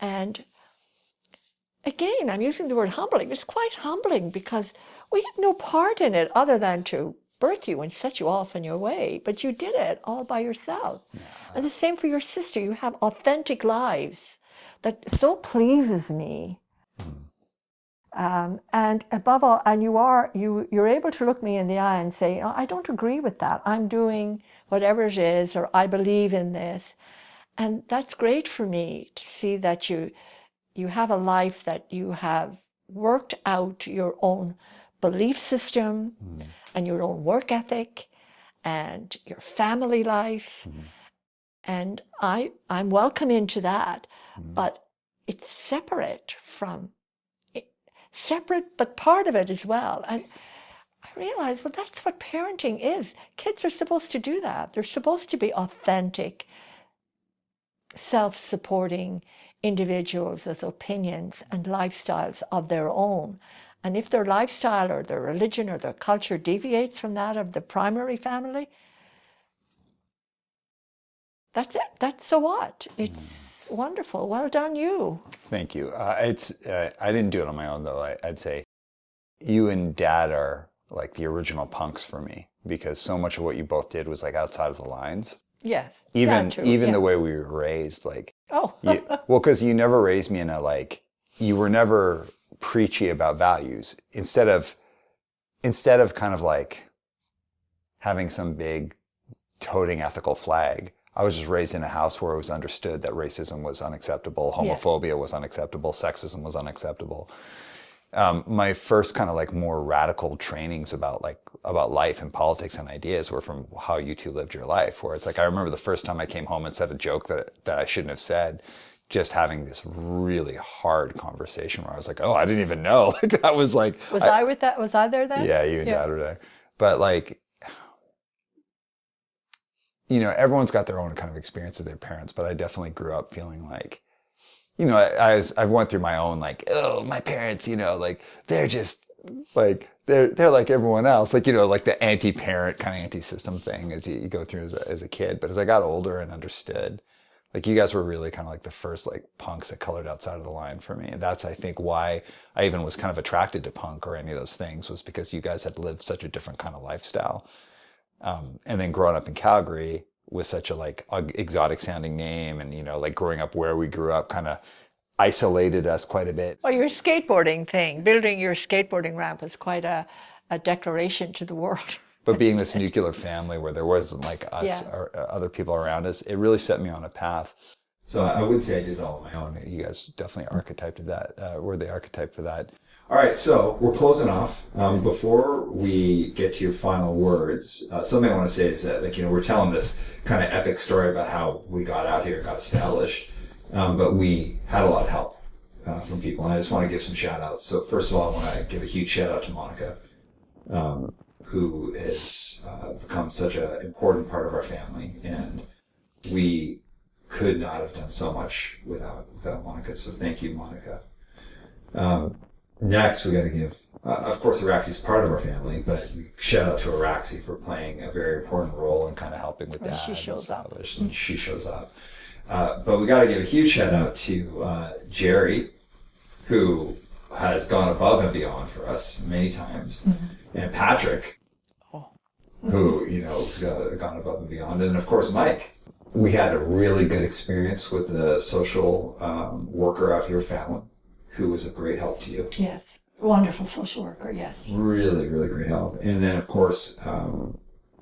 And again, I'm using the word humbling. It's quite humbling because we had no part in it other than to birth you and set you off on your way. But you did it all by yourself. Yeah. And the same for your sister. You have authentic lives that so pleases me. And above all, and you're able to look me in the eye and say, I don't agree with that. I'm doing whatever it is, or I believe in this. And that's great for me to see that you have a life that you have worked out your own belief system and your own work ethic and your family life. And I'm welcome into that, but it's separate, but part of it as well. And I realized, well, that's what parenting is. Kids are supposed to do that. They're supposed to be authentic, self-supporting individuals with opinions and lifestyles of their own. And if their lifestyle or their religion or their culture deviates from that of the primary family, that's it. That's so what? It's wonderful. Well done, you. Thank you. I didn't do it on my own, though. I'd say you and Dad are like the original punks for me, because so much of what you both did was like outside of the lines. Yes. Even the way we were raised, like. Oh. Well, because you never raised me in you were never preachy about values. Instead of kind of like having some big toting ethical flag, I was just raised in a house where it was understood that racism was unacceptable, homophobia was unacceptable, sexism was unacceptable. My first kind of like more radical trainings about life and politics and ideas were from how you two lived your life, where it's like, I remember the first time I came home and said a joke that I shouldn't have said, just having this really hard conversation where I was like, oh, I didn't even know. Like that was like... Was I there then? Yeah, you and Dad were there. But like, everyone's got their own kind of experience with their parents, but I definitely grew up feeling like, I went through my own like, oh, my parents, like they're just like, they're like everyone else, like, like the anti-parent kind of anti-system thing as you go through as a kid. But as I got older and understood, like you guys were really kind of like the first like punks that colored outside of the line for me. And that's, I think, why I even was kind of attracted to punk or any of those things, was because you guys had lived such a different kind of lifestyle. And then growing up in Calgary with such a like exotic sounding name, and like growing up where we grew up kind of isolated us quite a bit. Well, your skateboarding thing, building your skateboarding ramp was quite a declaration to the world. But being this nuclear family where there wasn't like us or other people around us, it really set me on a path. So I wouldn't say I did it all on my own. You guys definitely archetyped that, were the archetype for that. All right, so we're closing off. Before we get to your final words, something I want to say is that, like, we're telling this kind of epic story about how we got out here, got established, but we had a lot of help from people. And I just want to give some shout outs. So first of all, I want to give a huge shout out to Monica, who has become such an important part of our family. And we could not have done so much without Monica. So thank you, Monica. Next, we got to give, of course, Araxi's part of our family, but shout out to Araxi for playing a very important role in kind of helping with that. She shows up. And she shows up. But we got to give a huge shout out to Jerry, who has gone above and beyond for us many times, and Patrick, who has gone above and beyond, and of course Mike. We had a really good experience with the social worker out here, Fallon, who was a great help to you. Yes, wonderful social worker, yes. Really, really great help. And then, of course, I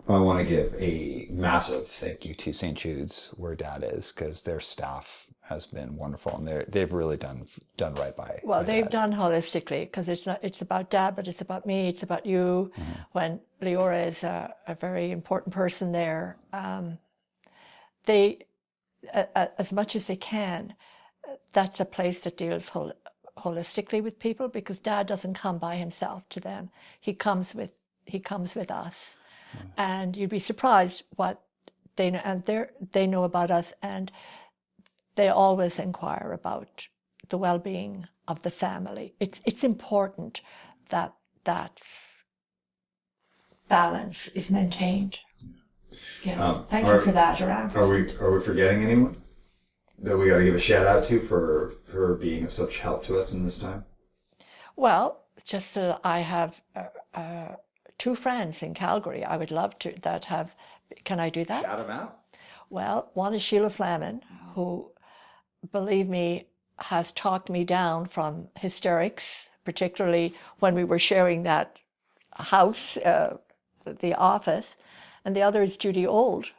want to give a massive thank you to St. Jude's, where Dad is, because their staff has been wonderful, and they've really done right by. Well, they've Dad. done holistically, because it's about Dad, but it's about me, it's about you. When Leora is a very important person there, they, as much as they can, that's a place that deals holistically with people, because Dad doesn't come by himself to them. He comes with us, and you'd be surprised what they know, and they know about us, and they always inquire about the well-being of the family. It's important that that balance is maintained. Yeah. Thank you for that, Aram. Are we forgetting anyone that we got to give a shout out to for being of such help to us in this time? Well, just that I have 2 friends in Calgary. I would love to that have. Can I do that? Shout them out. Well, one is Sheila Flamin, who, believe me, has talked me down from hysterics, particularly when we were sharing that house, the office. And the other is Judy Old,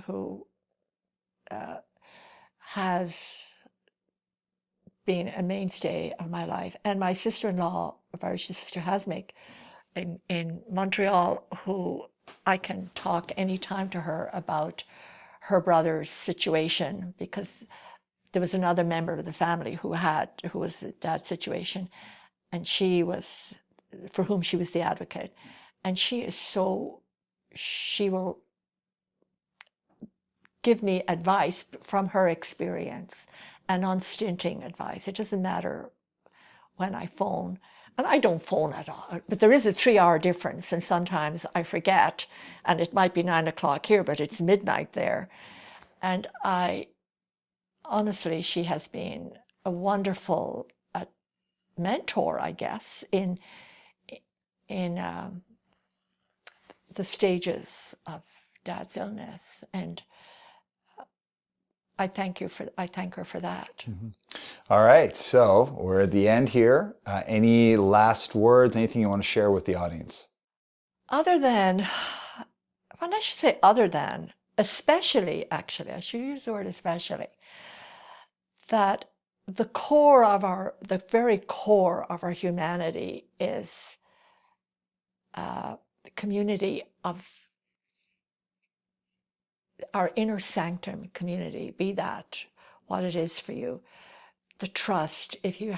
who has been a mainstay of my life. And my sister-in-law, Varisha Sister Hasmik, in Montreal, who I can talk anytime to her about her brother's situation, because there was another member of the family who was that situation, and for whom she was the advocate. And she will give me advice from her experience, and unstinting advice. It doesn't matter when I phone, and I don't phone at all, but there is a 3-hour difference, and sometimes I forget, and it might be 9 o'clock here, but it's midnight there. And honestly, she has been a wonderful mentor, I guess, in the stages of Dad's illness, and I thank her for that. All right, so we're at the end here. Any last words? Anything you want to share with the audience? Other than, well, I should say other than, especially, actually, I should use the word especially, that the very core of our humanity is the community of our inner sanctum community, be that what it is for you. The trust, if you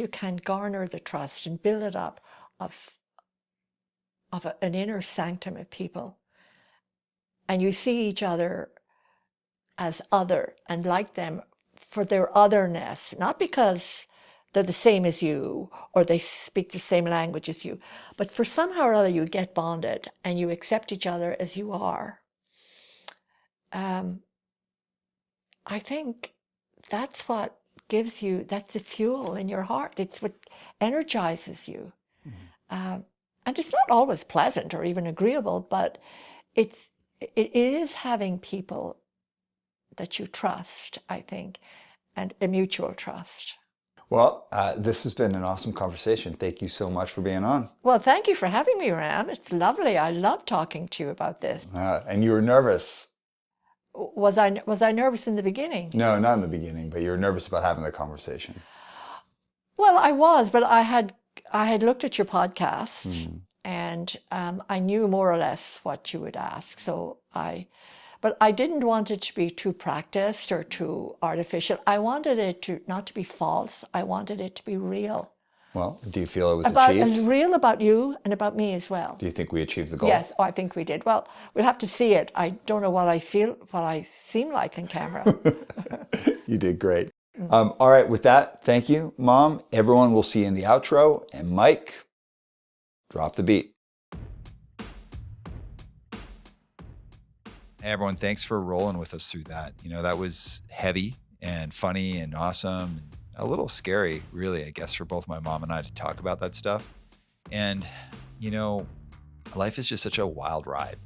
can garner the trust and build it up of an inner sanctum of people, and you see each other as other and like them for their otherness, not because they're the same as you or they speak the same language as you, but for somehow or other you get bonded and you accept each other as you are. I think that's what gives you, that's the fuel in your heart. It's what energizes you. And it's not always pleasant or even agreeable, but it is having people that you trust, I think, and a mutual trust. Well, this has been an awesome conversation. Thank you so much for being on. Well, thank you for having me, Ram. It's lovely. I love talking to you about this. And you were nervous. Was I nervous in the beginning? No, not in the beginning, but you were nervous about having the conversation. Well, I was, but I had looked at your podcast, and I knew more or less what you would ask. But I didn't want it to be too practiced or too artificial. I wanted it not to be false. I wanted it to be real. Well, do you feel it was achieved? And real about you and about me as well. Do you think we achieved the goal? Yes, I think we did. Well, we'll have to see it. I don't know what I seem like on camera. You did great. All right, with that, thank you, Mom. Everyone will see you in the outro. And Mike, drop the beat. Hey everyone, thanks for rolling with us through that. That was heavy and funny and awesome and a little scary, really, I guess, for both my mom and I to talk about that stuff. And, life is just such a wild ride.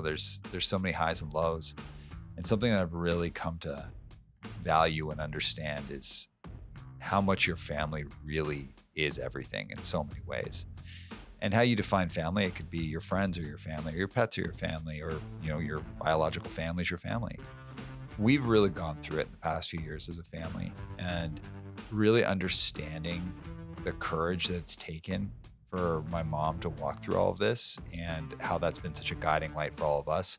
There's so many highs and lows. And something that I've really come to value and understand is how much your family really is everything in so many ways. And how you define family, it could be your friends or your family, or your pets or your family, or your biological family is your family. We've really gone through it in the past few years as a family, and really understanding the courage that it's taken for my mom to walk through all of this, and how that's been such a guiding light for all of us.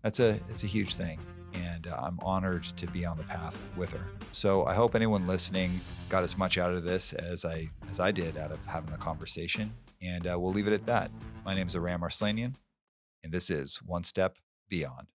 It's a huge thing, and I'm honored to be on the path with her. So I hope anyone listening got as much out of this as I did out of having the conversation. And we'll leave it at that. My name is Aram Arslanian, and this is One Step Beyond.